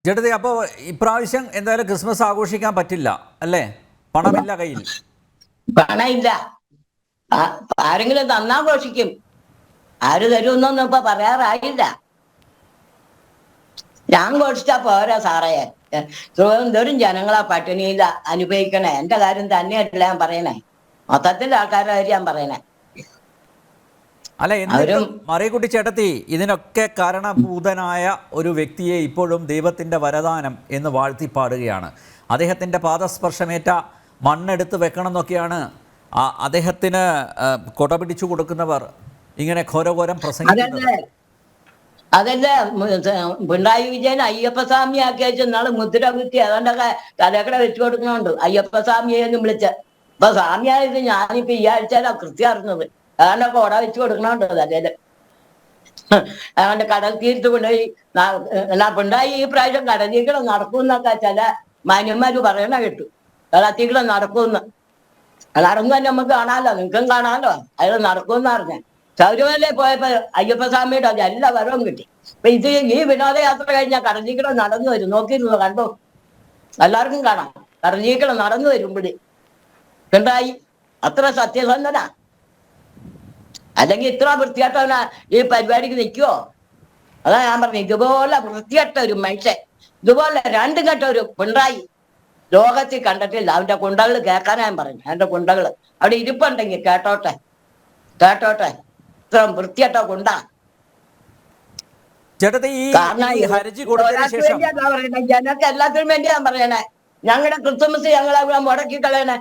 ചേട്ടത്തി, അപ്പോൾ ഇപ്രാവശ്യം എന്തായാലും ക്രിസ്മസ് ആഘോഷിക്കാൻ പറ്റില്ല അല്ലേ? പണമില്ല കയ്യിൽ. പണമില്ല. ആരെങ്കിലും തന്നാഘോഷിക്കും. ആര് തരുമെന്നൊന്നും ഇപ്പൊ പറയാറായില്ല. ഞാൻ ഘോഷിച്ചാ പോരാ സാറേ. എന്തോരും ജനങ്ങളാ പട്ടിണിയിൽ അനുഭവിക്കണേ. എന്റെ കാര്യം തന്നെയല്ല ഞാൻ പറയണേ, മൊത്തത്തിൽ ആൾക്കാരുടെ കാര്യം ഞാൻ പറയണേ. അല്ല, എന്നിട്ടും മറിയക്കുട്ടി ചേട്ടത്തി, ഇതിനൊക്കെ കാരണഭൂതനായ ഒരു വ്യക്തിയെ ഇപ്പോഴും ദൈവത്തിൻ്റെ വരദാനം എന്ന് വാഴ്ത്തിപ്പാടുകയാണ്. അദ്ദേഹത്തിൻ്റെ പാദസ്പർശമേറ്റ മണ്ണെടുത്ത് വെക്കണം എന്നൊക്കെയാണ് അദ്ദേഹത്തിന് കൊട പിടിച്ചു കൊടുക്കുന്നവർ ഇങ്ങനെ ഘോരഘോരം പ്രസംഗിക്കുന്നത്. അതല്ലേ പിണറായി വിജയൻ അയ്യപ്പസ്വാമി ആക്കി വെച്ച് നാളെ മുദ്ര കുത്തി അതുകൊണ്ടൊക്കെ തലക്കട വെച്ചു കൊടുക്കുന്നുണ്ട്. അയ്യപ്പസ്വാമിയെന്ന് വിളിച്ച് ഇപ്പൊ സ്വാമിയായത് ഞാനിപ്പോ ഈ ആഴ്ചയിലാ കൃത്യം അറിഞ്ഞത്. അതുകൊണ്ടൊക്കെ കൊട വെച്ച് കൊടുക്കണുണ്ട് തലയില്. അതുകൊണ്ട് കടൽ തീരത്ത് കൊണ്ടുപോയി പിണറായി ഈ പ്രാവശ്യം കടലീക്കളെ നടക്കുമെന്നൊക്കെ ചില മാന്യന്മാര് പറയണ കേട്ടു. കടത്തീക്കളെ നടക്കുമെന്ന്. നടന്നു തന്നെ നമുക്ക് കാണാമല്ലോ, നിങ്ങൾക്കും കാണാമല്ലോ. അയാൾ നടക്കുമെന്ന് അറിഞ്ഞ ശബരിമല പോയപ്പോ അയ്യപ്പസ്വാമിയുടെ എല്ലാ വരവും കിട്ടി. അപ്പൊ ഇത് ഈ വിനോദയാത്ര കഴിഞ്ഞാൽ കടലീക്കളെ നടന്നു വരും. നോക്കിയിരുന്നു കണ്ടോ? എല്ലാവർക്കും കാണാം. കടലീക്കളെ നടന്നു വരും ഇവിടെ പിണറായി. അത്ര സത്യസന്ധനാ. അല്ലെങ്കിൽ ഇത്ര വൃത്തികെട്ടവനാ ഈ പരിപാടിക്ക് നിൽക്കുവോ? അതാ ഞാൻ പറഞ്ഞു, ഇതുപോലെ വൃത്തികെട്ട ഒരു മനുഷ്യൻ, ഇതുപോലെ രണ്ടും കെട്ട ഒരു പിണറായി ലോകത്തിൽ കണ്ടിട്ടില്ല. അവന്റെ കുണ്ടകൾ കേൾക്കാനാ ഞാൻ പറഞ്ഞു. അവന്റെ കുണ്ടകൾ അവിടെ ഇരിപ്പുണ്ടെങ്കിൽ കേട്ടോട്ടെ, കേട്ടോട്ടെ. ഇത്ര വൃത്തികെട്ട കുണ്ട. ജനക്ക് എല്ലാത്തിനും വേണ്ടി ഞാൻ പറയണേ. ഞങ്ങളുടെ ക്രിസ്മസ് ഞങ്ങൾ അവിടെ മുടക്കി കളയണേ.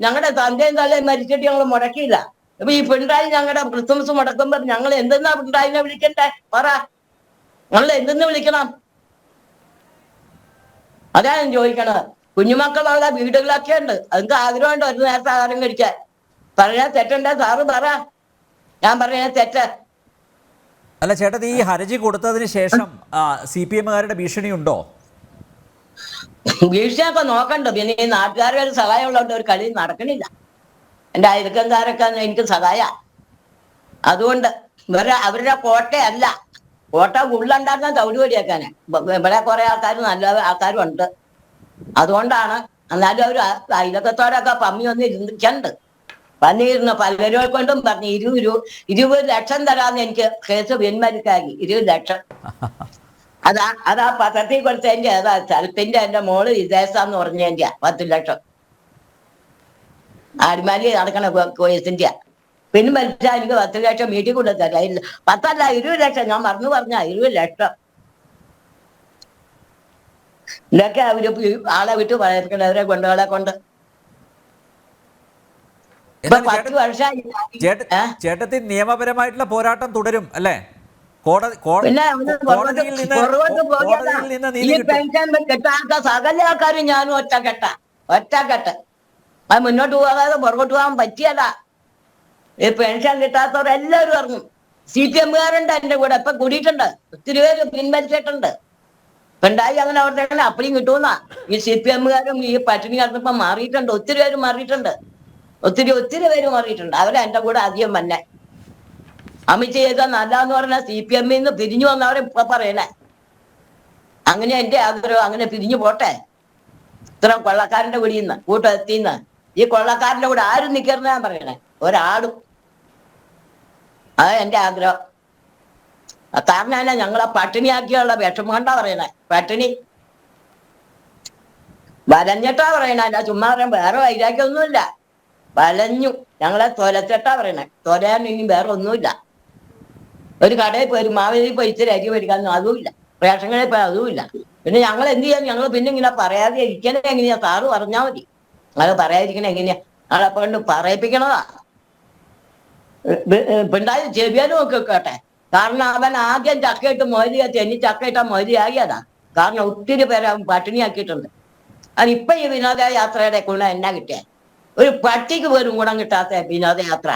ഞങ്ങളുടെ തന്തയും തലയും മരിച്ചിട്ട് ഞങ്ങൾ മുടക്കിയില്ല. അപ്പൊ ഈ പിണറായി ഞങ്ങളുടെ ക്രിസ്മസ് മുടക്കുമ്പോ ഞങ്ങൾ എന്തെന്നാ പിണറായിനെ വിളിക്കണ്ടേ? പറ, ഞങ്ങൾ എന്തെന്ന് വിളിക്കണം? അതാ ഞാൻ ചോദിക്കണത്. കുഞ്ഞുമക്കളുള്ള വീടുകളൊക്കെ ഉണ്ട്. അതിന്റെ ആഗ്രഹമുണ്ട് ഒരു നേരത്തെ ആഹാരം കഴിക്കാൻ. പറഞ്ഞാൽ തെറ്റുണ്ടേ സാറ് പറ, ഞാൻ പറഞ്ഞാൽ തെറ്റ്. അല്ല ചേട്ടത്തി, ഈ ഹർജി കൊടുത്തതിന് ശേഷം CPM-കാരുടെ ഭീഷണി ഉണ്ടോ? ഭീഷണിയൊക്കെ നോക്കണ്ട. പിന്നെ ഈ നാട്ടുകാരുടെ ഒരു സഹായം ഉള്ളതുകൊണ്ട് ഒരു കളി നടക്കണില്ല. എന്റെ അയൽക്കാരൊക്കെ എനിക്ക് സഹായ. അതുകൊണ്ട് അവരുടെ കോട്ടയല്ല, കോട്ട ഉള്ളുണ്ടായിരുന്ന തവിടുപൊടിയാക്കാന്. ഇവിടെ കുറെ ആൾക്കാർ നല്ല ആൾക്കാരും ഉണ്ട്. അതുകൊണ്ടാണ്. എന്നാലും അവർ അയലക്കത്തോടൊക്കെ പമ്മി ഒന്ന് ഇരുന്നിട്ടുണ്ട്. പന്നിയിരുന്ന പലരെ കൊണ്ടും പറഞ്ഞു 20 ലക്ഷം തരാന്ന് എനിക്ക് കേസ് പിൻവലിക്കാക്കി. 20 ലക്ഷം. അതാ പത്രത്തിൽ കൊടുത്തതിന്റെ അതാ സ്ഥലത്തിന്റെ എന്റെ മോള് വിദേശാന്ന് പറഞ്ഞതിന്റെ 10 ലക്ഷം. അടിമാലി നടക്കണ കേസിന്റെ പിൻവലിച്ചാൽ എനിക്ക് 10 ലക്ഷം വീട്ടിൽ കൊണ്ട് തരാം. 10 അല്ല 20 ലക്ഷം. ഞാൻ പറഞ്ഞു 20 ലക്ഷം. ഇതൊക്കെ അവര് ആളെ വിട്ട് പറയണവരെ കൊണ്ടുകളെ കൊണ്ട് 10 വർഷമായി. ചേട്ടത്തി, നിയമപരമായിട്ടുള്ള പോരാട്ടം തുടരും അല്ലേ? പിന്നെ ഈ പെൻഷൻ കെട്ടാത്ത സകല ആൾക്കാരും ഞാനും ഒറ്റക്കെട്ട്. അത് മുന്നോട്ട് പോകാതെ പുറകോട്ട് പോകാൻ പറ്റിയല്ല. ഈ പെൻഷൻ കിട്ടാത്തവരെല്ലാവരും ഇറങ്ങും. CPM-കാരുണ്ട് എന്റെ കൂടെ. ഇപ്പൊ കൂടിയിട്ടുണ്ട്. ഒത്തിരി പേര് പിൻവലിച്ചിട്ടുണ്ട്. പിണറായി അങ്ങനെ അവരുടെ അപ്പടിയും കിട്ടുമെന്നാ. ഈ CPM-കാരും ഈ പട്ടിണി കിടന്നപ്പോ മാറിയിട്ടുണ്ട്. ഒത്തിരി പേര് മാറിയിട്ടുണ്ട്. ഒത്തിരി പേര് മാറിയിട്ടുണ്ട്. അവരെ എന്റെ കൂടെ അധികം വന്നെ. അമിത് ചെയ്ത നല്ലതെന്ന് പറഞ്ഞാൽ CPM-ന്ന് പിരിഞ്ഞു വന്നവരെ ഇപ്പൊ പറയണേ. അങ്ങനെ എന്റെ ആഗ്രഹം. അങ്ങനെ പിരിഞ്ഞു പോട്ടെ. ഇത്ര കൊള്ളക്കാരന്റെ കൂടിന്ന് കൂട്ടത്തിന്ന്. ഈ കൊള്ളക്കാരന്റെ കൂടെ ആരും നിൽക്കരുന്ന ഞാൻ പറയണേ, ഒരാളും. അത് എന്റെ ആഗ്രഹം. കാരണം തന്നെ ഞങ്ങളെ പട്ടിണിയാക്കിയുള്ള വിഷമം കൊണ്ടാ പറയണേ. പട്ടിണി വലഞ്ഞിട്ടാ പറയണ. അല്ല ചുമ്മാ പറയാൻ വേറെ വൈരാഗ്യമൊന്നുമില്ല. വലഞ്ഞു. ഞങ്ങളെ തൊലച്ചിട്ടാ പറയണേ. തൊലയാൻ ഇനി വേറെ ഒന്നുമില്ല. ഒരു കടയിൽ പോയി ഒരു മാവേലി പോയി ഇച്ചിരി അരി മേടിക്കാനൊന്നും അതുമില്ല. റേഷൻ കടയിൽ പോയി അതുമില്ല. പിന്നെ ഞങ്ങൾ എന്ത് ചെയ്യാൻ? ഞങ്ങൾ പിന്നെ ഇങ്ങനെ പറയാതെ ഇരിക്കണേ എങ്ങനെയാ? സാറ് പറഞ്ഞാൽ മതി. അത് പറയാതിരിക്കണ എങ്ങനെയാ? ആളെപ്പോ കൊണ്ട് പറയിപ്പിക്കണതാ. പിണ്ടായി ചെവിയാലും ഒക്കെ കേട്ടെ. കാരണം അവൻ ആദ്യം ചക്കയിട്ട് മൊയ്ലിയാ തെന്നി ചക്കയിട്ട മൊയ്ലിയാകിയതാ. കാരണം ഒത്തിരി പേരെ അവൻ പട്ടിണിയാക്കിയിട്ടുണ്ട്. അതിപ്പോ ഈ വിനോദയാത്രയുടെ ഗുണം എന്നാ കിട്ടിയ? ഒരു പട്ടിക്ക് പോലും ഗുണം കിട്ടാത്ത വിനോദയാത്ര.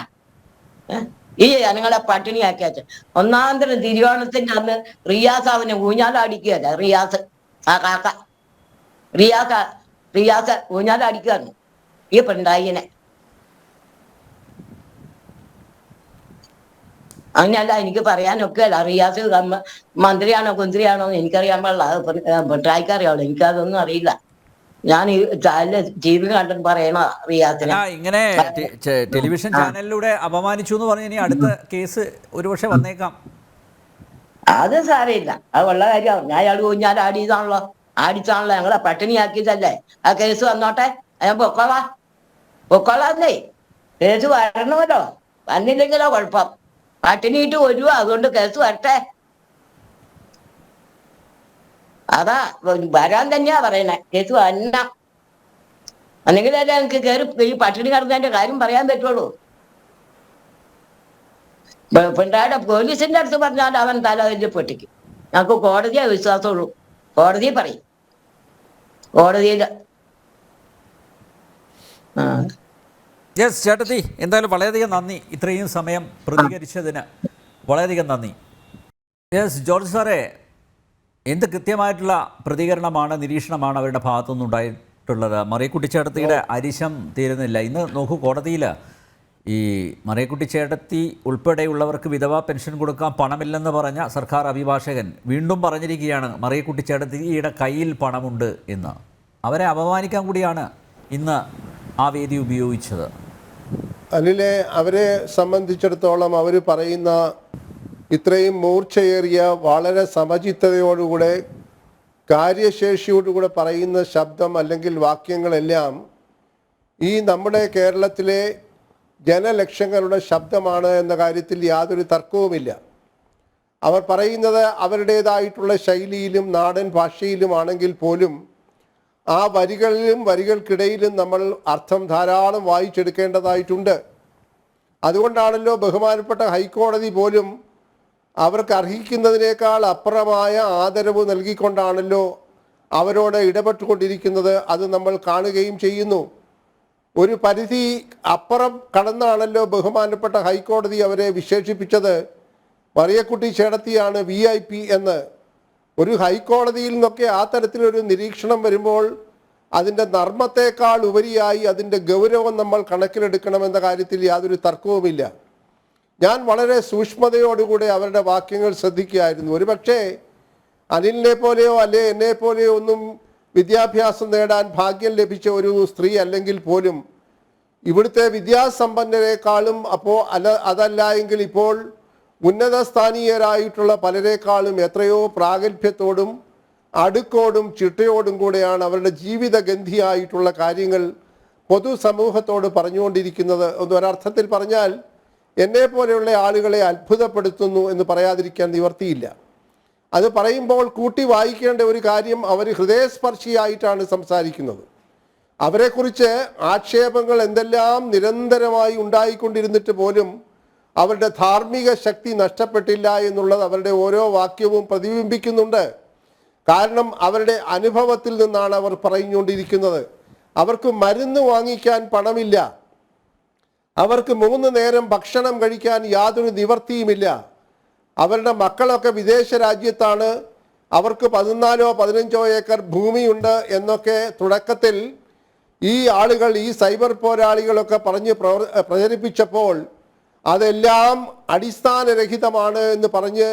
ഈ ജനങ്ങളെ പട്ടിണിയാക്കിയാച്ച്. ഒന്നാം തരം തിരുവോണത്തിന്റെ അന്ന് റിയാസ് അവനെ ഊഞ്ഞാലടിക്കുകയല്ല. റിയാസ് ആ കാക്ക റിയാസ് ഊഞ്ഞാലടിക്കുകയാണ് ഈ പിണറായിനെ. അങ്ങനെയല്ല എനിക്ക് പറയാനൊക്കെ അല്ല. റിയാസ് മന്ത്രിയാണോ കുന്ത്രിയാണോ എന്ന് എനിക്കറിയാൻ പാടില്ല. അത് പിണറായിക്ക് അറിയാവുള്ളൂ, എനിക്കതൊന്നും അറിയില്ല. ഞാൻ ഈ ടി വി കണ്ടിട്ട് പറയണ റിയാസിനെ. അല്ല, ഇങ്ങനെ ടെലിവിഷൻ ചാനലിലൂടെ അപമാനിച്ചു എന്ന് പറഞ്ഞ് ഇനി അടുത്ത കേസ് ഒരുപക്ഷെ വന്നേക്കാം. അത് സാരമില്ല, അത് ഉള്ള കാര്യമാണ്. ഞാൻ അയാൾ കുഞ്ഞാൽ ആടിച്ചാണല്ലോ ഞങ്ങളെ പട്ടിണിയാക്കിയതല്ലേ. ആ കേസ് വന്നോട്ടെ, ഞാൻ പൊക്കോളാന്നേ. കേസ് വരണമല്ലോ, വന്നില്ലെങ്കിലോ കുഴപ്പം. പട്ടിണിയിട്ട് വരുവോ, അതുകൊണ്ട് കേസ് വരട്ടെ. അതാ വരാൻ തന്നെയാ പറയണേ, കേസ് വന്ന. അല്ലെങ്കിലല്ലേ എനിക്ക് കയറി ഈ പട്ടിണി കിടന്നതിന്റെ കാര്യം പറയാൻ പറ്റുള്ളൂ. പിണ്ടായുടെ പോലീസിന്റെ അടുത്ത് പറഞ്ഞാൽ അവൻ തല വലിയ പൊട്ടിക്കും. ഞങ്ങൾക്ക് കോടതിയെ വിശ്വാസമുള്ളൂ. കോടതി പറയും, കോടതിയിൽ. യെസ് ചേട്ടത്തി, എന്തായാലും വളരെയധികം നന്ദി, ഇത്രയും സമയം പ്രതികരിച്ചതിന് വളരെയധികം നന്ദി. യെസ് ജോർജ് സാറേ, എന്ത് കൃത്യമായിട്ടുള്ള പ്രതികരണമാണ്, നിരീക്ഷണമാണ് അവരുടെ ഭാഗത്തുനിന്ന് ഉണ്ടായിട്ടുള്ളത്? മറിയക്കുട്ടി ചേട്ടത്തിയുടെ അരിശം തീരുന്നില്ല. ഇന്ന് നോക്കൂ, കോടതിയിൽ ഈ മറിയക്കുട്ടി ചേട്ടത്തി ഉൾപ്പെടെയുള്ളവർക്ക് വിധവാ പെൻഷൻ കൊടുക്കാൻ പണമില്ലെന്ന് പറഞ്ഞ സർക്കാർ അഭിഭാഷകൻ വീണ്ടും പറഞ്ഞിരിക്കുകയാണ് മറിയക്കുട്ടി ചേട്ടത്തിയുടെ കയ്യിൽ പണമുണ്ട് എന്ന്. അവരെ അപമാനിക്കാൻ കൂടിയാണ് ഇന്ന് ആ വേദി ഉപയോഗിച്ചത്. അനിലെ, അവരെ സംബന്ധിച്ചിടത്തോളം അവർ പറയുന്ന ഇത്രയും മൂർച്ചയേറിയ, വളരെ സമചിത്തതയോടുകൂടെ, കാര്യശേഷിയോടുകൂടെ പറയുന്ന ശബ്ദം അല്ലെങ്കിൽ വാക്യങ്ങളെല്ലാം ഈ നമ്മുടെ കേരളത്തിലെ ജനലക്ഷങ്ങളുടെ ശബ്ദമാണ് എന്ന കാര്യത്തിൽ യാതൊരു തർക്കവുമില്ല. അവർ പറയുന്നത് അവരുടേതായിട്ടുള്ള ശൈലിയിലും നാടൻ ഭാഷയിലുമാണെങ്കിൽ പോലും ആ വരികളിലും വരികൾക്കിടയിലും നമ്മൾ അർത്ഥം ധാരാളം വായിച്ചെടുക്കേണ്ടതായിട്ടുണ്ട്. അതുകൊണ്ടാണല്ലോ ബഹുമാനപ്പെട്ട ഹൈക്കോടതി പോലും അവർക്ക് അർഹിക്കുന്നതിനേക്കാൾ അപ്പുറമായ ആദരവ് നൽകിക്കൊണ്ടാണല്ലോ അവരോട് ഇടപെട്ടുകൊണ്ടിരിക്കുന്നത്. അത് നമ്മൾ കാണുകയും ചെയ്യുന്നു. ഒരു പരിധി അപ്പുറം കടന്നാണല്ലോ ബഹുമാനപ്പെട്ട ഹൈക്കോടതി അവരെ വിശേഷിപ്പിച്ചത്. മറിയക്കുട്ടി ചേട്ടത്തിയാണ് VIP എന്ന്. ഒരു ഹൈക്കോടതിയിൽ നിന്നൊക്കെ ആ തരത്തിലൊരു നിരീക്ഷണം വരുമ്പോൾ അതിൻ്റെ നർമ്മത്തേക്കാൾ ഉപരിയായി അതിൻ്റെ ഗൗരവം നമ്മൾ കണക്കിലെടുക്കണമെന്ന കാര്യത്തിൽ യാതൊരു തർക്കവുമില്ല. ഞാൻ വളരെ സൂക്ഷ്മതയോടുകൂടെ അവരുടെ വാക്യങ്ങൾ ശ്രദ്ധിക്കുകയായിരുന്നു. ഒരുപക്ഷെ അനിലിനെ പോലെയോ അല്ലെ എന്നെ പോലെയോ ഒന്നും വിദ്യാഭ്യാസം നേടാൻ ഭാഗ്യം ലഭിച്ച ഒരു സ്ത്രീ അല്ലെങ്കിൽ പോലും ഇവിടുത്തെ വിദ്യാസമ്പന്നരെക്കാളും അതല്ല എങ്കിൽ ഇപ്പോൾ ഉന്നത സ്ഥാനീയരായിട്ടുള്ള പലരെക്കാളും എത്രയോ പ്രാഗൽഭ്യത്തോടും അടുക്കോടും ചിട്ടയോടും കൂടെയാണ് അവരുടെ ജീവിതഗന്ധിയായിട്ടുള്ള കാര്യങ്ങൾ പൊതുസമൂഹത്തോട് പറഞ്ഞുകൊണ്ടിരിക്കുന്നത്. ഒരർത്ഥത്തിൽ പറഞ്ഞാൽ എന്നെ പോലെയുള്ള ആളുകളെ അത്ഭുതപ്പെടുത്തുന്നു എന്ന് പറയാതിരിക്കാൻ നിവർത്തിയില്ല. അത് പറയുമ്പോൾ കൂട്ടി വായിക്കേണ്ട ഒരു കാര്യം, അവർ ഹൃദയസ്പർശിയായിട്ടാണ് സംസാരിക്കുന്നത്. അവരെക്കുറിച്ച് ആക്ഷേപങ്ങൾ എന്തെല്ലാം നിരന്തരമായി ഉണ്ടായിക്കൊണ്ടിരുന്നിട്ട് പോലും അവരുടെ ധാർമ്മിക ശക്തി നഷ്ടപ്പെട്ടില്ല എന്നുള്ളത് അവരുടെ ഓരോ വാക്യവും പ്രതിബിംബിക്കുന്നുണ്ട്. കാരണം അവരുടെ അനുഭവത്തിൽ നിന്നാണ് അവർ പറഞ്ഞുകൊണ്ടിരിക്കുന്നത്. അവർക്ക് മരുന്ന് വാങ്ങിക്കാൻ പണമില്ല, അവർക്ക് 3 നേരം ഭക്ഷണം കഴിക്കാൻ യാതൊരു നിവർത്തിയുമില്ല. അവരുടെ മക്കളൊക്കെ വിദേശ രാജ്യത്താണ്, അവർക്ക് 14 15 ഏക്കർ ഭൂമിയുണ്ട് എന്നൊക്കെ തുടക്കത്തിൽ ഈ ആളുകൾ, ഈ സൈബർ പോരാളികളൊക്കെ പറഞ്ഞ് പ്രചരിപ്പിച്ചപ്പോൾ അതെല്ലാം അടിസ്ഥാനരഹിതമാണ് എന്ന് പറഞ്ഞ്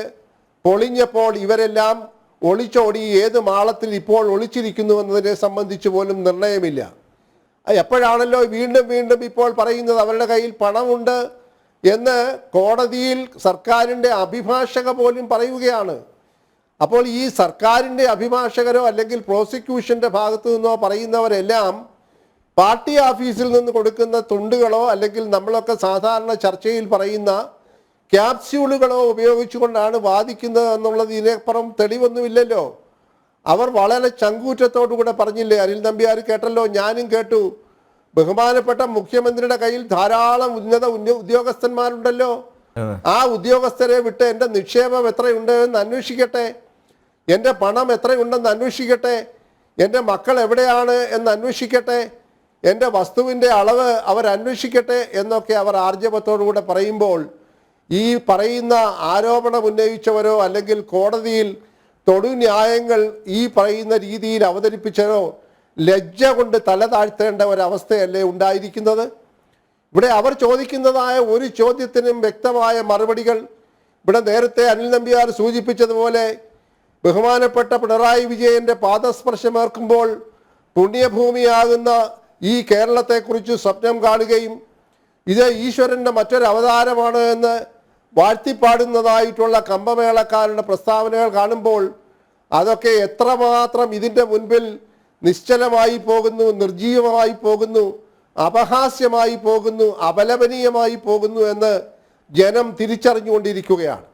പൊളിഞ്ഞപ്പോൾ ഇവരെല്ലാം ഒളിച്ചോടി ഏത് മാളത്തിൽ ഇപ്പോൾ ഒളിച്ചിരിക്കുന്നു എന്നതിനെ സംബന്ധിച്ച് പോലും നിർണയമില്ല. എപ്പോഴാണല്ലോ വീണ്ടും വീണ്ടും ഇപ്പോൾ പറയുന്നത് അവരുടെ കയ്യിൽ പണമുണ്ട് എന്ന് കോടതിയിൽ സർക്കാരിൻ്റെ അഭിഭാഷക പോലും പറയുകയാണ്. അപ്പോൾ ഈ സർക്കാരിൻ്റെ അഭിഭാഷകരോ അല്ലെങ്കിൽ പ്രോസിക്യൂഷൻ്റെ ഭാഗത്തു നിന്നോ പറയുന്നവരെല്ലാം പാർട്ടി ഓഫീസിൽ നിന്ന് കൊടുക്കുന്ന തുണ്ടുകളോ അല്ലെങ്കിൽ നമ്മളൊക്കെ സാധാരണ ചർച്ചയിൽ പറയുന്ന ക്യാപ്സ്യൂളുകളോ ഉപയോഗിച്ചുകൊണ്ടാണ് വാദിക്കുന്നത് എന്നുള്ളത് ഇതിനപ്പുറം തെളിവൊന്നുമില്ലല്ലോ. അവർ വളരെ ചങ്കൂറ്റത്തോടു കൂടെ പറഞ്ഞില്ലേ, അനിൽ നമ്പ്യാർ കേട്ടല്ലോ, ഞാനും കേട്ടു, ബഹുമാനപ്പെട്ട മുഖ്യമന്ത്രിയുടെ കയ്യിൽ ധാരാളം ഉന്നത ഉദ്യോഗസ്ഥന്മാരുണ്ടല്ലോ, ആ ഉദ്യോഗസ്ഥരെ വിട്ട് എൻ്റെ നിക്ഷേപം എത്രയുണ്ട് എന്ന് അന്വേഷിക്കട്ടെ, എൻ്റെ പണം എത്രയുണ്ടെന്ന് അന്വേഷിക്കട്ടെ, എൻ്റെ മക്കൾ എവിടെയാണ് എന്ന് അന്വേഷിക്കട്ടെ, എൻ്റെ വസ്തുവിൻ്റെ അളവ് അവരന്വേഷിക്കട്ടെ എന്നൊക്കെ അവർ ആർജവത്തോടുകൂടെ പറയുമ്പോൾ ഈ പറയുന്ന ആരോപണം ഉന്നയിച്ചവരോ അല്ലെങ്കിൽ കോടതിയിൽ തൊടുന്യായങ്ങൾ ഈ പറയുന്ന രീതിയിൽ അവതരിപ്പിച്ചവരോ ലജ്ജ കൊണ്ട് തല താഴ്ത്തേണ്ട ഒരവസ്ഥയല്ലേ ഉണ്ടായിരിക്കുന്നത്? ഇവിടെ അവർ ചോദിക്കുന്നതായ ഒരു ചോദ്യത്തിനും വ്യക്തമായ മറുപടികൾ ഇവിടെ നേരത്തെ അനിൽ നമ്പ്യാർ സൂചിപ്പിച്ചതുപോലെ ബഹുമാനപ്പെട്ട പിണറായി വിജയന്റെ പാദസ്പർശമേർക്കുമ്പോൾ പുണ്യഭൂമിയാകുന്ന ഈ കേരളത്തെക്കുറിച്ച് സ്വപ്നം കാണുകയും ഇത് ഈശ്വരൻ്റെ മറ്റൊരു അവതാരമാണ് എന്ന് വാഴ്ത്തിപ്പാടുന്നതായിട്ടുള്ള കമ്പമേളക്കാരുടെ പ്രസ്താവനകൾ കാണുമ്പോൾ അതൊക്കെ എത്രമാത്രം ഇതിൻ്റെ മുൻപിൽ നിശ്ചലമായി പോകുന്നു, നിർജീവമായി പോകുന്നു, അപഹാസ്യമായി പോകുന്നു, അപലപനീയമായി പോകുന്നു എന്ന് ജനം തിരിച്ചറിഞ്ഞുകൊണ്ടിരിക്കുകയാണ്.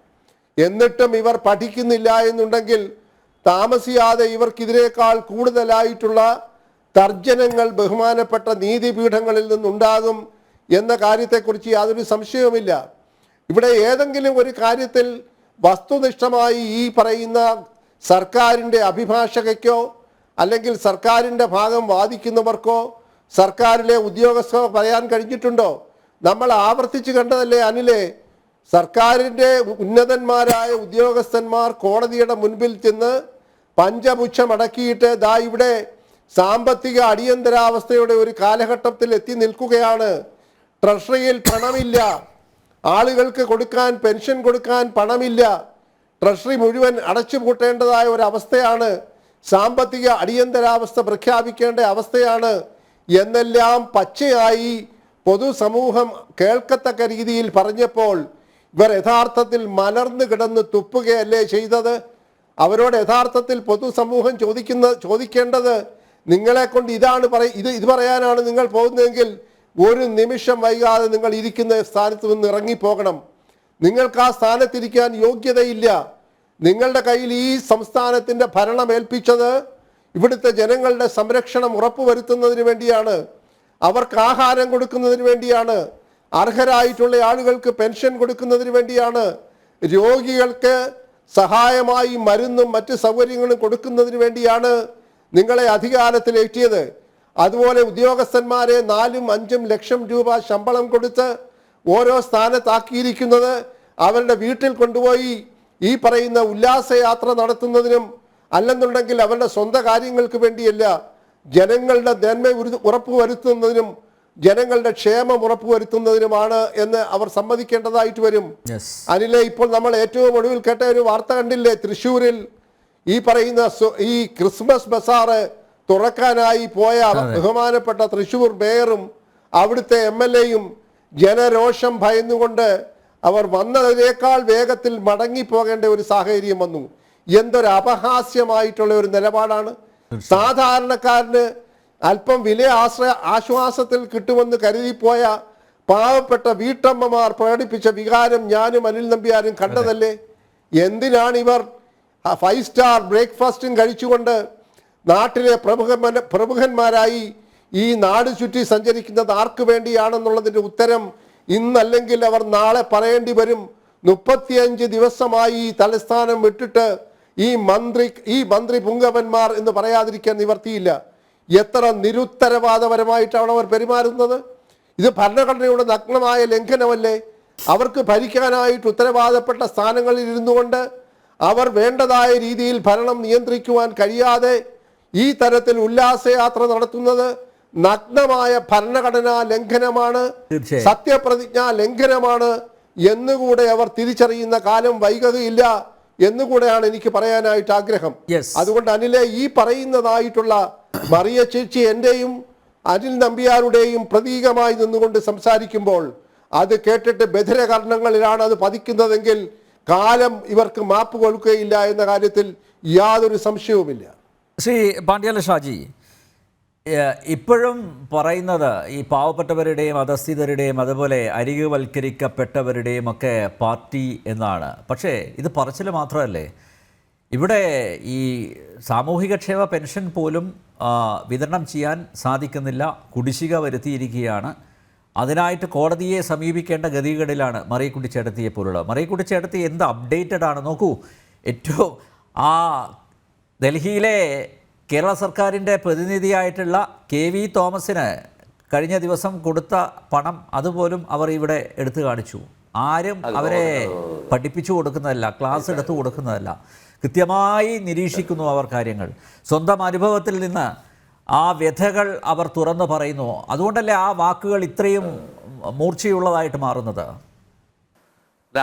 എന്നിട്ടും ഇവർ പഠിക്കുന്നില്ല എന്നുണ്ടെങ്കിൽ താമസിയാതെ ഇവർക്കിതിനേക്കാൾ കൂടുതലായിട്ടുള്ള തർജ്ജനങ്ങൾ ബഹുമാനപ്പെട്ട നീതിപീഠങ്ങളിൽ നിന്നുണ്ടാകും എന്ന കാര്യത്തെക്കുറിച്ച് യാതൊരു സംശയവുമില്ല. ഇവിടെ ഏതെങ്കിലും ഒരു കാര്യത്തിൽ വസ്തുനിഷ്ഠമായി ഈ പറയുന്ന സർക്കാരിൻ്റെ അഭിഭാഷകയ്ക്കോ അല്ലെങ്കിൽ സർക്കാരിൻ്റെ ഭാഗം വാദിക്കുന്നവർക്കോ സർക്കാരിലെ ഉദ്യോഗസ്ഥർ പറയാൻ കഴിഞ്ഞിട്ടുണ്ടോ? നമ്മൾ ആവർത്തിച്ച് കണ്ടതല്ലേ അനിലെ, സർക്കാരിൻ്റെ ഉന്നതന്മാരായ ഉദ്യോഗസ്ഥന്മാർ കോടതിയുടെ മുൻപിൽ ചെന്ന് പഞ്ചപുച്ഛമടക്കിയിട്ട് ദാ ഇവിടെ സാമ്പത്തിക അടിയന്തരാവസ്ഥയുടെ ഒരു കാലഘട്ടത്തിൽ എത്തി നിൽക്കുകയാണ്. ട്രഷറിയിൽ പണമില്ല, ആളുകൾക്ക് കൊടുക്കാൻ പെൻഷൻ കൊടുക്കാൻ പണമില്ല, ട്രഷറി മുഴുവൻ അടച്ചുപൂട്ടേണ്ടതായ ഒരവസ്ഥയാണ്, സാമ്പത്തിക അടിയന്തരാവസ്ഥ പ്രഖ്യാപിക്കേണ്ട അവസ്ഥയാണ് എന്നെല്ലാം പച്ചയായി പൊതുസമൂഹം കേൾക്കത്തക്ക രീതിയിൽ പറഞ്ഞപ്പോൾ ഇവർ യഥാർത്ഥത്തിൽ മലർന്നു കിടന്ന് തുപ്പുകയല്ലേ ചെയ്തത്? അവരോട് യഥാർത്ഥത്തിൽ പൊതുസമൂഹം ചോദിക്കേണ്ടത് നിങ്ങളെ കൊണ്ട് ഇത് പറയാനാണ് നിങ്ങൾ പോകുന്നതെങ്കിൽ ഒരു നിമിഷം വൈകാതെ നിങ്ങൾ ഇരിക്കുന്ന സ്ഥാനത്ത് നിന്ന് ഇറങ്ങിപ്പോകണം. നിങ്ങൾക്ക് ആ സ്ഥാനത്തിരിക്കാൻ യോഗ്യതയില്ല. നിങ്ങളുടെ കയ്യിൽ ഈ സംസ്ഥാനത്തിൻ്റെ ഭരണം ഏൽപ്പിച്ചത് ഇവിടുത്തെ ജനങ്ങളുടെ സംരക്ഷണം ഉറപ്പുവരുത്തുന്നതിന് വേണ്ടിയാണ്, അവർക്ക് ആഹാരം കൊടുക്കുന്നതിന് വേണ്ടിയാണ്, അർഹരായിട്ടുള്ള ആളുകൾക്ക് പെൻഷൻ കൊടുക്കുന്നതിന് വേണ്ടിയാണ്, രോഗികൾക്ക് സഹായമായി മരുന്നും മറ്റ് സൗകര്യങ്ങളും കൊടുക്കുന്നതിന് വേണ്ടിയാണ് നിങ്ങളെ അധികാരത്തിലേറ്റിയത്. അതുപോലെ ഉദ്യോഗസ്ഥന്മാരെ 4-5 ലക്ഷം രൂപ ശമ്പളം കൊടുത്ത് ഓരോ സ്ഥാനത്താക്കിയിരിക്കുന്നത് അവരുടെ വീട്ടിൽ കൊണ്ടുപോയി ഈ പറയുന്ന ഉല്ലാസയാത്ര നടത്തുന്നതിനും അല്ലെന്നുണ്ടെങ്കിൽ അവരുടെ സ്വന്തം കാര്യങ്ങൾക്ക് വേണ്ടിയല്ല, ജനങ്ങളുടെ നന്മ ഉറപ്പുവരുത്തുന്നതിനും ജനങ്ങളുടെ ക്ഷേമം ഉറപ്പുവരുത്തുന്നതിനുമാണ് എന്ന് അവർ സമ്മതിക്കേണ്ടതായിട്ട് വരും. അനിലെ, ഇപ്പോൾ നമ്മൾ ഏറ്റവും ഒടുവിൽ കേട്ട ഒരു വാർത്ത കണ്ടില്ലേ? തൃശ്ശൂരിൽ ഈ പറയുന്ന ഈ ക്രിസ്മസ് ബസാറ് തുറക്കാനായി പോയ ബഹുമാനപ്പെട്ട തൃശ്ശൂർ മേയറും അവിടുത്തെ MLA-യും ജനരോഷം ഭയന്നുകൊണ്ട് അവർ വന്നതിനേക്കാൾ വേഗത്തിൽ മടങ്ങിപ്പോകേണ്ട ഒരു സാഹചര്യം വന്നു. എന്തൊരു അപഹാസ്യമായിട്ടുള്ള ഒരു നിലപാടാണ്. സാധാരണക്കാരന് അല്പം വില ആശ്വാസത്തിൽ കിട്ടുമെന്ന് കരുതിപ്പോയ പാവപ്പെട്ട വീട്ടമ്മമാർ പ്രകടിപ്പിച്ച വികാരം ഞാനും അനിൽ നമ്പ്യാരും കണ്ടതല്ലേ? എന്തിനാണ് ഇവർ 5 സ്റ്റാർ ബ്രേക്ക്ഫാസ്റ്റും കഴിച്ചുകൊണ്ട് നാട്ടിലെ പ്രമുഖന്മാരായി ഈ നാട് ചുറ്റി സഞ്ചരിക്കുന്നത് ആർക്ക് വേണ്ടിയാണെന്നുള്ളതിൻ്റെ ഉത്തരം ഇന്നല്ലെങ്കിൽ അവർ നാളെ പറയേണ്ടി വരും. 35 ദിവസമായി ഈ തലസ്ഥാനം വിട്ടിട്ട് ഈ മന്ത്രി പുങ്കവന്മാർ എന്ന് പറയാതിരിക്കാൻ നിവർത്തിയില്ല. എത്ര നിരുത്തരവാദപരമായിട്ടാണ് അവർ പെരുമാറുന്നത്. ഇത് ഭരണഘടനയുടെ നഗ്നമായ ലംഘനമല്ലേ? അവർക്ക് ഭരിക്കാനായിട്ട് ഉത്തരവാദപ്പെട്ട സ്ഥാനങ്ങളിൽ ഇരുന്നു കൊണ്ട് അവർ വേണ്ടതായ രീതിയിൽ ഭരണം നിയന്ത്രിക്കുവാൻ കഴിയാതെ ഈ തരത്തിൽ ഉല്ലാസയാത്ര നടത്തുന്നത് നഗ്നമായ ഭരണഘടനാ ലംഘനമാണ്, സത്യപ്രതിജ്ഞാ ലംഘനമാണ് എന്നുകൂടെ അവർ തിരിച്ചറിയുന്ന കാലം വൈകുകയില്ല എന്നുകൂടെയാണ് എനിക്ക് പറയാനായിട്ട് ആഗ്രഹം. അതുകൊണ്ട് അനിലെ, ഈ പറയുന്നതായിട്ടുള്ള മറിയ ചേച്ചി എന്റെയും അനിൽ നമ്പ്യാരുടെയും പ്രതീകമായി നിന്നുകൊണ്ട് സംസാരിക്കുമ്പോൾ അത് കേട്ടിട്ട് ബധിരകർണങ്ങളിലാണ് അത് പതിക്കുന്നതെങ്കിൽ കാലം ഇവർക്ക് മാപ്പ് കൊടുക്കുകയില്ല എന്ന കാര്യത്തിൽ യാതൊരു സംശയവുമില്ല. ശ്രീ പാണ്ഡ്യാല ഷാജി, ഇപ്പോഴും പറയുന്നത് ഈ പാവപ്പെട്ടവരുടെയും അധസ്ഥിതരുടെയും അതുപോലെ അരികുവൽക്കരിക്കപ്പെട്ടവരുടെയും ഒക്കെ പാർട്ടി എന്നാണ്. പക്ഷേ ഇത് പറച്ചിൽ മാത്രമല്ലേ, ഇവിടെ ഈ സാമൂഹികക്ഷേമ പെൻഷൻ പോലും വിതരണം ചെയ്യാൻ സാധിക്കുന്നില്ല, കുടിശ്ശിക വരുത്തിയിരിക്കുകയാണ്. അതിനായിട്ട് കോടതിയെ സമീപിക്കേണ്ട ഗതികേടിലാണ് മറിയക്കുട്ടി ചേട്ടത്തിയെ പോലുള്ള. മറിയക്കുട്ടി ചേട്ടത്തി എന്ത് അപ്ഡേറ്റഡ് ആണ് നോക്കൂ. ഏറ്റവും ഡൽഹിയിലെ കേരള സർക്കാരിൻ്റെ പ്രതിനിധിയായിട്ടുള്ള KV തോമസിന് കഴിഞ്ഞ ദിവസം കൊടുത്ത പണം അതുപോലും അവർ ഇവിടെ എടുത്തു കാണിച്ചു. ആരും അവരെ പഠിപ്പിച്ചു കൊടുക്കുന്നതല്ല, ക്ലാസ് എടുത്തു കൊടുക്കുന്നതല്ല, കൃത്യമായി നിരീക്ഷിക്കുന്നു അവർ കാര്യങ്ങൾ. സ്വന്തം അനുഭവത്തിൽ നിന്ന് ആ വ്യഥകൾ അവർ തുറന്നു പറയുന്നു. അതുകൊണ്ടല്ലേ ആ വാക്കുകൾ ഇത്രയും മൂർച്ചയുള്ളതായിട്ട് മാറുന്നത്.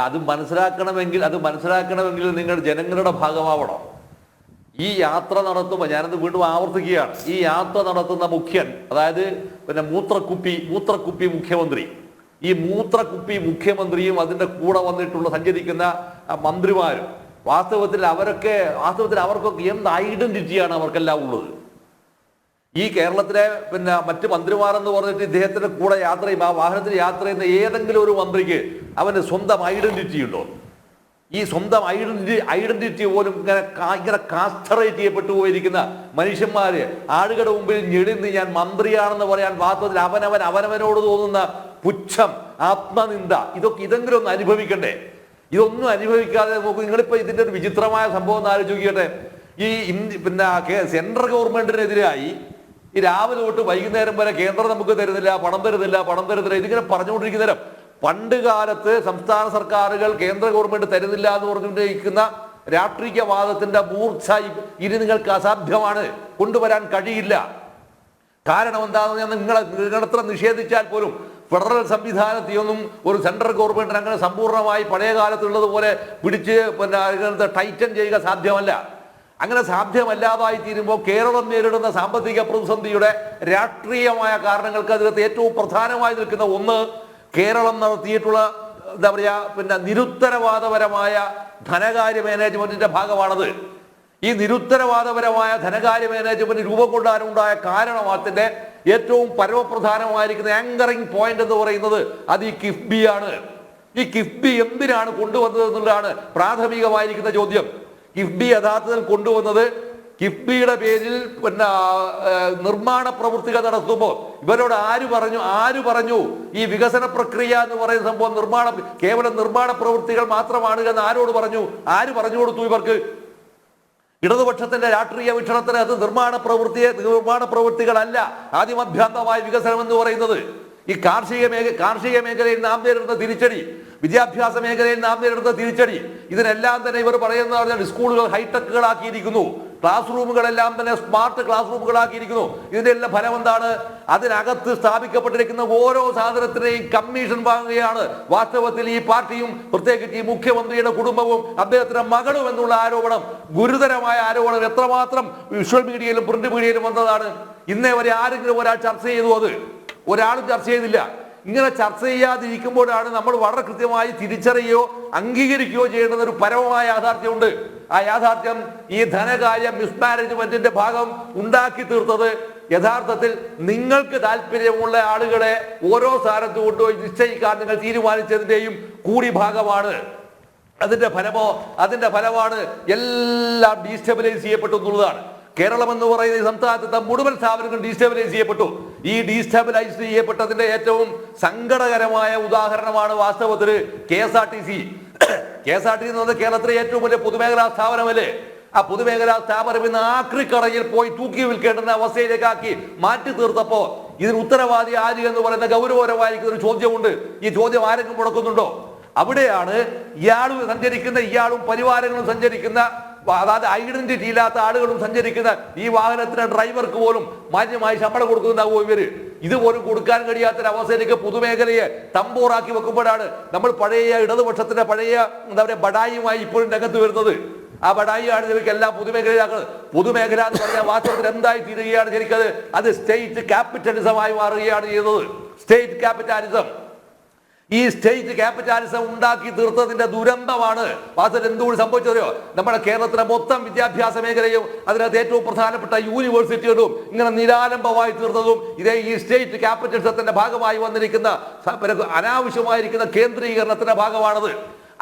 അത് മനസ്സിലാക്കണമെങ്കിൽ നിങ്ങൾ ജനങ്ങളുടെ ഭാഗമാവണം. ഈ യാത്ര നടത്തുമ്പോൾ, ഞാനത് വീണ്ടും ആവർത്തിക്കുകയാണ്, ഈ യാത്ര നടത്തുന്ന മുഖ്യൻ, അതായത് പിന്നെ മൂത്രക്കുപ്പി മുഖ്യമന്ത്രി, ഈ മൂത്രക്കുപ്പി മുഖ്യമന്ത്രിയും അതിന്റെ കൂടെ വന്നിട്ടുള്ള സഞ്ചരിക്കുന്ന മന്ത്രിമാരും വാസ്തവത്തിൽ അവർക്കൊക്കെ എന്ത് ഐഡന്റിറ്റിയാണ് അവർക്കെല്ലാം ഉള്ളത്? ഈ കേരളത്തിലെ പിന്നെ മറ്റ് മന്ത്രിമാരെന്ന് പറഞ്ഞിട്ട് ഇദ്ദേഹത്തിന്റെ കൂടെ യാത്ര ചെയ്യും, ആ വാഹനത്തിൽ യാത്ര ചെയ്യുന്ന ഏതെങ്കിലും ഒരു മന്ത്രിക്ക് അവന് സ്വന്തം ഐഡന്റിറ്റി ഉണ്ടോ? ഈ സ്വന്തം ഐഡന്റിറ്റി പോലും ഇങ്ങനെ കാസ്റ്ററേറ്റ് ചെയ്യപ്പെട്ടു പോയിരിക്കുന്ന മനുഷ്യന്മാര് ആളുകളുടെ മുമ്പിൽ ഞെളിന്ന് ഞാൻ മന്ത്രിയാണെന്ന് പറയാൻ വാസ്തവത്തിൽ അവനവനോട് തോന്നുന്ന പുച്ഛം, ആത്മനിന്ദ, ഇതെങ്കിലും ഒന്ന് അനുഭവിക്കണ്ടേ? ഇതൊന്നും അനുഭവിക്കാതെ നോക്കൂ. നിങ്ങളിപ്പോ ഇതിന്റെ ഒരു വിചിത്രമായ സംഭവം ഒന്ന് ആലോചിക്കട്ടെ. ഈ പിന്നെ സെൻട്രൽ ഗവൺമെന്റിനെതിരായി ഈ രാവിലെ തൊട്ട് വൈകുന്നേരം വരെ കേന്ദ്രം നമുക്ക് തരുന്നില്ല, പണം തരുന്നില്ല, ഇതിങ്ങനെ പറഞ്ഞുകൊണ്ടിരിക്കുന്ന നേരം പണ്ട് കാലത്ത് സംസ്ഥാന സർക്കാരുകൾ കേന്ദ്ര ഗവൺമെന്റ് തരുന്നില്ല എന്ന് പറഞ്ഞുകൊണ്ടിരിക്കുന്ന രാഷ്ട്രീയവാദത്തിന്റെ മൂർച്ച ഇനി നിങ്ങൾക്ക് അസാധ്യമാണ്, കൊണ്ടുവരാൻ കഴിയില്ല. കാരണം എന്താണെന്ന് ഞാൻ നിങ്ങളെത്ര നിഷേധിച്ചാൽ പോലും ഫെഡറൽ സംവിധാനത്തെയൊന്നും ഒരു സെൻട്രൽ ഗവൺമെന്റിന് അങ്ങനെ സമ്പൂർണ്ണമായി പഴയ കാലത്തുള്ളതുപോലെ പിടിച്ച് പിന്നെ ടൈറ്റൻ ചെയ്യുക സാധ്യമല്ല. അങ്ങനെ സാധ്യമല്ലാതായി തീരുമ്പോൾ കേരളം നേരിടുന്ന സാമ്പത്തിക പ്രതിസന്ധിയുടെ രാഷ്ട്രീയമായ കാരണങ്ങൾക്ക് അതിനകത്ത് ഏറ്റവും പ്രധാനമായി നിൽക്കുന്ന ഒന്ന് കേരളം നടത്തിയിട്ടുള്ള എന്താ പറയാ പിന്നെ നിരുത്തരവാദപരമായ ധനകാര്യ മാനേജ്മെന്റിന്റെ ഭാഗമാണത്. ഈ നിരുത്തരവാദപരമായ ധനകാര്യ മാനേജ്മെന്റ് രൂപം കൊണ്ടാനുണ്ടായ കാരണത്തിന്റെ ഏറ്റവും പരമപ്രധാനമായിരിക്കുന്ന ആങ്കറിംഗ് പോയിന്റ് എന്ന് പറയുന്നത് അത് ഈ കിഫ്ബിയാണ്. ഈ കിഫ്ബി എന്തിനാണ് കൊണ്ടുവന്നത് എന്നുള്ളതാണ് പ്രാഥമികമായിരിക്കുന്ന ചോദ്യം. കിഫ്ബി യഥാർത്ഥത്തിൽ കൊണ്ടുവന്നത് കിഫ്ബിയുടെ പേരിൽ പിന്നെ നിർമ്മാണ പ്രവൃത്തികൾ നടത്തുമ്പോൾ ഇവരോട് ആര് പറഞ്ഞു ഈ വികസന പ്രക്രിയ എന്ന് പറയുന്ന സംഭവം കേവലം നിർമ്മാണ പ്രവൃത്തികൾ മാത്രമാണ് എന്ന് ആര് പറഞ്ഞു കൊടുത്തു ഇവർക്ക്? ഇടതുപക്ഷത്തിന്റെ രാഷ്ട്രീയ വീക്ഷണത്തിന് അത് നിർമ്മാണ പ്രവൃത്തികളല്ല ആദ്യമഭ്യാന്തമായ വികസനം എന്ന് പറയുന്നത്. ഈ കാർഷിക മേഖലയിൽ നാം നേരിടുന്ന തിരിച്ചടി, വിദ്യാഭ്യാസ മേഖലയിൽ നാം നേരിടുന്ന തിരിച്ചടി, ഇതിനെല്ലാം തന്നെ ഇവർ പറയുന്ന പറഞ്ഞാൽ സ്കൂളുകൾ ഹൈടെക്കുകളാക്കിയിരിക്കുന്നു, ക്ലാസ് റൂമുകളെല്ലാം തന്നെ സ്മാർട്ട് ക്ലാസ് റൂമുകളാക്കിയിരിക്കുന്നു. ഇതിന്റെ എല്ലാം ഫലം എന്താണ്? അതിനകത്ത് സ്ഥാപിക്കപ്പെട്ടിരിക്കുന്ന ഓരോ സാധനത്തിനെയും കമ്മീഷൻ വാങ്ങുകയാണ് വാസ്തവത്തിൽ ഈ പാർട്ടിയും പ്രത്യേകിച്ച് ഈ മുഖ്യമന്ത്രിയുടെ കുടുംബവും അദ്ദേഹത്തിന്റെ മകളും എന്നുള്ള ആരോപണം, ഗുരുതരമായ ആരോപണം എത്രമാത്രം വിഷ്വൽ മീഡിയയിലും പ്രിന്റ് മീഡിയയിലും വന്നതാണ്. ഇന്നേ വരെ ആരെങ്കിലും ഒരാൾ ചർച്ച ചെയ്തു? അത് ഒരാളും ചർച്ച ചെയ്തില്ല. ഇങ്ങനെ ചർച്ച ചെയ്യാതിരിക്കുമ്പോഴാണ് നമ്മൾ വളരെ കൃത്യമായി തിരിച്ചറിയുകയോ അംഗീകരിക്കുകയോ ചെയ്യുന്ന ഒരു പരമമായ യാഥാർത്ഥ്യമുണ്ട്. ആ യാഥാർത്ഥ്യം ഈ ധനകാര്യ മിസ്മാനേജ്മെന്റിന്റെ ഭാഗം ഉണ്ടാക്കി തീർത്തത് യഥാർത്ഥത്തിൽ നിങ്ങൾക്ക് താല്പര്യമുള്ള ആളുകളെ ഓരോ സ്ഥാനത്ത് കൊണ്ടുപോയി നിശ്ചയിക്കാൻ നിങ്ങൾ തീരുമാനിച്ചതിന്റെയും കൂടി ഭാഗമാണ്. അതിന്റെ ഫലമാണ് എല്ലാം ഡീസ്റ്റെബിലൈസ് ചെയ്യപ്പെട്ടു എന്നുള്ളതാണ്. കേരളം എന്ന് പറയുന്ന ഈ സംസ്ഥാനത്തെ മുഴുവൻ സ്ഥാപനങ്ങൾ ഡീസ്റ്റെബിലൈസ് ചെയ്യപ്പെട്ടു. ഈ ഡീസ്റ്റെബിലൈസ് ചെയ്യപ്പെട്ടതിന്റെ ഏറ്റവും സങ്കടകരമായ ഉദാഹരണമാണ് വാസ്തവത്തിൽ KSRTC. KSRTC എന്ന് പറഞ്ഞാൽ കേരളത്തിലെ ഏറ്റവും വലിയ പൊതുമേഖലാ സ്ഥാപനമല്ലേ? ആ പൊതുമേഖലാ സ്ഥാപനം ഇന്ന് ആക്രിക്കടയിൽ പോയി തൂക്കി വിൽക്കേണ്ടുന്ന അവസ്ഥയിലേക്കാക്കി മാറ്റി തീർത്തപ്പോ ഇതിന് ഉത്തരവാദി ആര് എന്ന് പറയുന്ന ഗൗരവപരമായിരിക്കുന്ന ഒരു ചോദ്യമുണ്ട്. ഈ ചോദ്യം ആരെങ്കിലും മുടക്കുന്നുണ്ടോ? അവിടെയാണ് ഇയാളും പരിവാരങ്ങളും സഞ്ചരിക്കുന്ന, അതായത് ഐഡന്റിറ്റി ഇല്ലാത്ത ആളുകളും സഞ്ചരിക്കുന്ന ഈ വാഹനത്തിന് ഡ്രൈവർക്ക് പോലും മാന്യമായി ശമ്പളം കൊടുക്കുന്നുണ്ടാവും ഇവര്. ഇതുപോലും കൊടുക്കാൻ കഴിയാത്തൊരവസ്ഥയിലേക്ക് പൊതുമേഖലയെ തമ്പോറാക്കി വെക്കുമ്പോഴാണ് നമ്മൾ പഴയ ഇടതുപക്ഷത്തിന്റെ പഴയ എന്താ പറയുക ബഡായിയുമായി ഇപ്പോഴും രംഗത്ത് വരുന്നത്. ആ ബഡായി ആണ് ഇവർക്ക് എല്ലാം പൊതുമേഖലയാക്കുന്നത്. പൊതുമേഖല എന്ന് പറഞ്ഞാൽ വാസ്തവത്തിൽ എന്തായി തീരുകയാണ് ശരിക്കത്? അത് സ്റ്റേറ്റ് ക്യാപിറ്റലിസമായി മാറുകയാണ് ചെയ്യുന്നത്. State capitalism. ഈ സ്റ്റേറ്റ് ക്യാപിറ്റലിസം ഉണ്ടാക്കി തീർത്തതിന്റെ ദുരന്തമാണ് വാസ്തവത്തിൽ എന്തുകൊണ്ട് സംഭവിച്ചതോ? നമ്മുടെ കേരളത്തിലെ മൊത്തം വിദ്യാഭ്യാസ മേഖലയും അതിനകത്ത് ഏറ്റവും പ്രധാനപ്പെട്ട യൂണിവേഴ്സിറ്റികളും ഇങ്ങനെ നിരാലംബമായി തീർന്നതും ഇതേ ഈ സ്റ്റേറ്റ് ക്യാപിറ്റലിസത്തിന്റെ ഭാഗമായി വന്നിരിക്കുന്ന അനാവശ്യമായിരിക്കുന്ന കേന്ദ്രീകരണത്തിന്റെ ഭാഗമാണത്.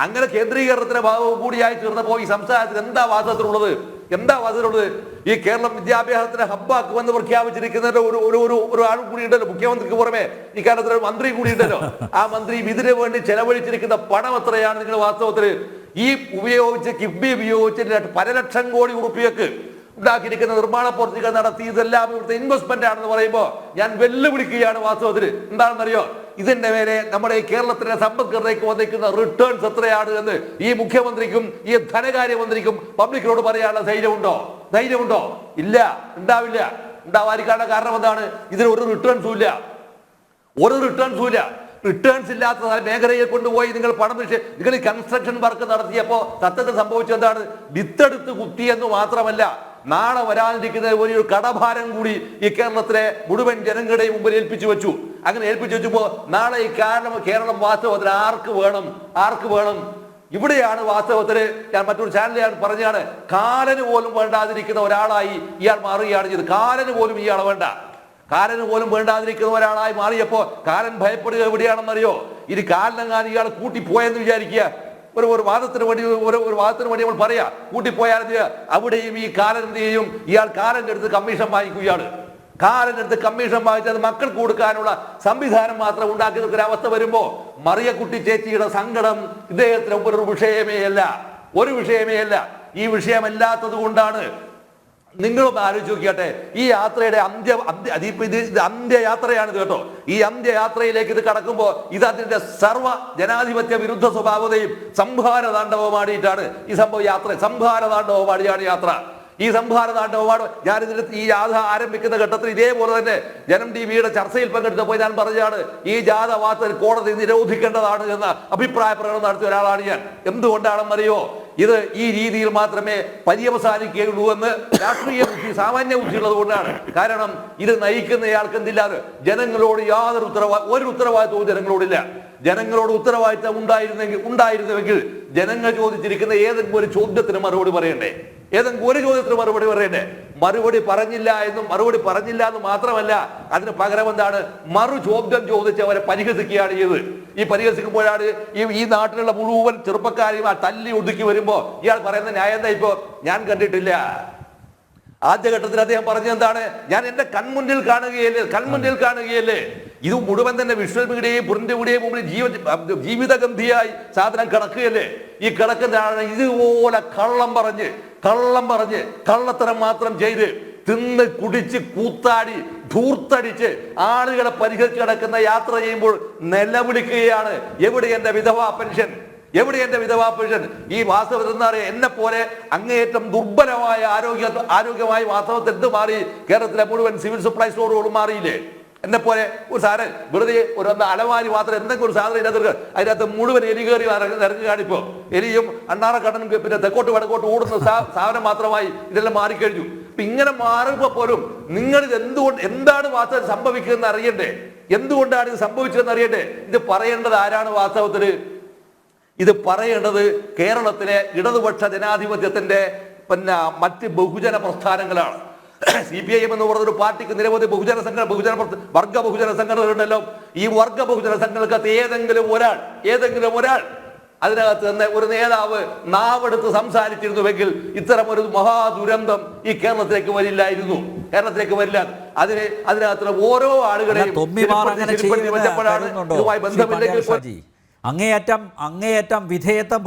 അങ്ങനെ കേന്ദ്രീകരണത്തിന്റെ ഭാഗവും കൂടിയായി തീർന്നപ്പോൾ ഈ സംസ്ഥാനത്തിന് എന്താ വാദത്തിലുള്ളത്? ഈ കേരളം വിദ്യാഭ്യാസത്തിന് ഹബ്ബാക്കുമെന്ന് പ്രഖ്യാപിച്ചിരിക്കുന്ന ഒരു ആളും കൂടി ഉണ്ടല്ലോ മുഖ്യമന്ത്രിക്ക് പുറമെ. ഈ കേരളത്തിലെ ഒരു മന്ത്രി കൂടി ഉണ്ടല്ലോ. ആ മന്ത്രി ഇതിനു വേണ്ടി ചെലവഴിച്ചിരിക്കുന്ന പണം എത്രയാണ്? നിങ്ങൾ വാസ്തവത്തിൽ ഈ കിഫ്ബി ഉപയോഗിച്ച് 1 ലക്ഷം കോടി ഉറുപ്പികൾക്ക് ഉണ്ടാക്കിയിരിക്കുന്ന നിർമ്മാണ പ്രവൃത്തികൾ നടത്തി ഇതെല്ലാം ഇവിടുത്തെ ഇൻവെസ്റ്റ്മെന്റ് ആണെന്ന് പറയുമ്പോൾ ഞാൻ വെല്ലുവിളിക്കുകയാണ് വാസ്തവത്തിൽ. എന്താണെന്നറിയോ? ഇതിന്റെ മേലെ നമ്മുടെ ഈ കേരളത്തിന്റെ സമ്പദ്ഘടനയ്ക്ക് വന്നിരിക്കുന്ന റിട്ടേൺസ് എത്രയാണ് എന്ന് ഈ മുഖ്യമന്ത്രിക്കും ഈ ധനകാര്യമന്ത്രിക്കും പബ്ലിക്കിനോട് പറയാനുള്ള ധൈര്യമുണ്ടോ? ഇല്ല, ഉണ്ടാവാതിരിക്കാനുള്ള കാരണം എന്താണ്? ഇതിന് ഒരു റിട്ടേൺസും ഇല്ല. റിട്ടേൺസ് ഇല്ലാത്ത മേഖലയിൽ കൊണ്ടുപോയി നിങ്ങൾ പണം നിങ്ങൾ ഈ കൺസ്ട്രക്ഷൻ വർക്ക് നടത്തിയപ്പോൾ സത്യത്തിൽ സംഭവിച്ചത് എന്താണ്? വിത്തെടുത്ത് കുത്തി എന്ന് മാത്രമല്ല, നാളെ വരാനിരിക്കുന്ന ഒരു കടഭാരം കൂടി ഈ കേരളത്തിലെ മുഴുവൻ ജനങ്ങളുടെയും മുമ്പിൽ ഏൽപ്പിച്ചു വെച്ചു. അങ്ങനെ ഏൽപ്പിച്ചു വെച്ചപ്പോ നാളെ ഈ കേരളം വാസ്തവത്തിൽ ആർക്ക് വേണം? ഇവിടെയാണ് വാസ്തവത്തില് ഞാൻ മറ്റൊരു ചാനലിൽ പറഞ്ഞാണ്, കാലന് പോലും വേണ്ടാതിരിക്കുന്ന ഒരാളായി ഇയാൾ മാറുകയാണ് ചെയ്തത്. കാലന് പോലും ഇയാളെ വേണ്ട, കാലന് പോലും വേണ്ടാതിരിക്കുന്ന ഒരാളായി മാറിയപ്പോ കാലൻ ഭയപ്പെടുക എവിടെയാണെന്നറിയോ? ഇനി കാലനെങ്ങാനും ഇയാൾ കൂട്ടിപ്പോയെന്ന് വിചാരിക്കുക, ഒരു വാദത്തിന് വേണ്ടി നമ്മൾ പറയാ കൂട്ടിപ്പോയാൽ അവിടെയും ഈ കാലൻ എന്ത് ചെയ്യും? ഇയാൾ കാലന്റെ അടുത്ത് കമ്മീഷൻ വാങ്ങിക്കും. കാലന്റെ അടുത്ത് കമ്മീഷൻ വാങ്ങിച്ചത് മക്കൾക്ക് കൊടുക്കാനുള്ള സംവിധാനം മാത്രം ഉണ്ടാക്കി നിൽക്കുന്ന അവസ്ഥ വരുമ്പോ മറിയക്കുട്ടി ചേച്ചിയുടെ സങ്കടം ഇദ്ദേഹത്തിന് ഒരു വിഷയമേ അല്ല. ഈ വിഷയമല്ലാത്തത് കൊണ്ടാണ്. നിങ്ങളൊന്ന് ആലോചിച്ച് നോക്കിയാട്ടെ, ഈ യാത്രയുടെ അന്ത്യയാത്രയാണ് കേട്ടോ. ഈ അന്ത്യയാത്രയിലേക്ക് ഇത് കടക്കുമ്പോ ഇത് അതിന്റെ സർവ്വ ജനാധിപത്യ വിരുദ്ധ സ്വഭാവതയും സംഹാര താണ്ഡവമാടിയിട്ടാണ് ഈ സംഹാരതാണ്ഡവമാടിയാണ് യാത്ര. ഈ സംഹാരതാണ്ഡവമാണ്. ഞാനിതിന് ഈ ജാഥ ആരംഭിക്കുന്ന ഘട്ടത്തിൽ ഇതേപോലെ തന്നെ ജനം ടിവിയുടെ ചർച്ചയിൽ പങ്കെടുത്തപ്പോൾ ഞാൻ പറഞ്ഞാണ്, ഈ ജാഥ വാർത്തയിൽ കോടതി നിരോധിക്കേണ്ടതാണ് എന്ന അഭിപ്രായ പ്രകടനം നടത്തിയ ഒരാളാണ് ഞാൻ. എന്തുകൊണ്ടാണെന്നറിയോ? ഇത് ഈ രീതിയിൽ മാത്രമേ പര്യവസാനിക്കുകയുള്ളൂ എന്ന് രാഷ്ട്രീയ ബുദ്ധി, സാമാന്യ ബുദ്ധി ഉള്ളത് കൊണ്ടാണ്. കാരണം ഇത് നയിക്കുന്നയാൾക്ക് എന്തില്ലാതെ ജനങ്ങളോട് ഒരു ഉത്തരവാദിത്വവും ജനങ്ങളോടില്ല. ജനങ്ങളോട് ഉത്തരവാദിത്വം ഉണ്ടായിരുന്നുവെങ്കിൽ ജനങ്ങൾ ചോദിച്ചിരിക്കുന്ന ഏതെങ്കിലും ഒരു ചോദ്യത്തിന് മറുപടി പറയണ്ടേ? മറുപടി പറഞ്ഞില്ല എന്ന് മാത്രമല്ല, അതിന് പകരം എന്താണ്? മറു ചോദ്യം ചോദിച്ച് അവരെ പരിഹസിക്കുകയാണ് ചെയ്തത്. ഈ പരിഹസിക്കുമ്പോഴാണ് ഈ നാട്ടിലുള്ള മുഴുവൻ ചെറുപ്പക്കാരെയും ആ തല്ലി ഒതുക്കി വരുമ്പോ ഇയാൾ പറയുന്ന ന്യായം എന്താ? ഇപ്പോ ഞാൻ കണ്ടിട്ടില്ല. ആദ്യഘട്ടത്തിൽ അദ്ദേഹം പറഞ്ഞത് എന്താണ്? ഞാൻ എന്റെ കൺമുന്നിൽ കാണുകയല്ലേ. ഇത് മുഴുവൻ തന്നെ വിഷ്വൽ മീഡിയയും പ്രിന്റ് മീഡിയയും മുമ്പിൽ ജീവിതഗന്ധിയായി സാധനം കിടക്കുകയല്ലേ. ഈ കിടക്കുന്നതാണ് ഇതുപോലെ കള്ളത്തരം മാത്രം ചെയ്ത് തിന്ന് കുടിച്ച് കൂത്താടി ധൂർത്തടിച്ച് ആളുകളെ പരിഹരിച്ച് കിടക്കുന്ന യാത്ര ചെയ്യുമ്പോൾ നിലവിളിക്കുകയാണ്, എവിടെ എന്റെ വിധവാ പെൻഷൻ? ഈ വാസ്തവത്തിൽ എന്താ പറയുക, എന്നെ പോലെ അങ്ങേയറ്റം ദുർബലമായ ആരോഗ്യമായി വാസ്തവത്തിൽ എന്ത് മാറി? കേരളത്തിലെ മുഴുവൻ സിവിൽ സപ്ലൈ സ്റ്റോറുകളും മാറിയില്ലേ? എന്നെ പോലെ ഒരു സാധനം വെറുതെ ഒരു അലമാരി മാത്രം എന്തെങ്കിലും ഒരു സാധനം അതിനകത്ത് മുഴുവൻ എലി കയറി ഇറങ്ങി കാണിപ്പോ. എലിയും അണ്ണാറക്കണ്ണനും പിന്നെ തെക്കോട്ട് വടക്കോട്ട് ഓടുന്ന സാധനം മാത്രമായി ഇതെല്ലാം മാറിക്കഴിഞ്ഞു. അപ്പൊ ഇങ്ങനെ മാറുമ്പോ പോലും നിങ്ങൾ ഇത് എന്താണ് വാസ്തവത്തിൽ സംഭവിക്കുന്നതെന്ന് അറിയണ്ടേ? എന്തുകൊണ്ടാണ് ഇത് സംഭവിച്ചതെന്ന് അറിയണ്ടേ? ഇത് പറയേണ്ടത് ആരാണ് വാസ്തവത്തില്? ഇത് പറയേണ്ടത് കേരളത്തിലെ ഇടതുപക്ഷ ജനാധിപത്യത്തിന്റെ മറ്റ് ബഹുജന പ്രസ്ഥാനങ്ങളാണ്. CPIM എന്ന് പറഞ്ഞൊരു പാർട്ടിക്ക് നിരവധി വർഗ ബഹുജന സംഘടനകളുണ്ടല്ലോ. ഈ വർഗ ബഹുജന സംഘടനകത്ത് ഏതെങ്കിലും ഒരാൾ അതിനകത്ത് തന്നെ ഒരു നേതാവ് നാവെടുത്ത് സംസാരിച്ചിരുന്നുവെങ്കിൽ ഇത്തരം ഒരു മഹാദുരന്തം ഈ കേരളത്തിലേക്ക് വരില്ല. അതിനകത്തുള്ള ഓരോ ആളുകളെയും അങ്ങേയറ്റം വിധേയത്വം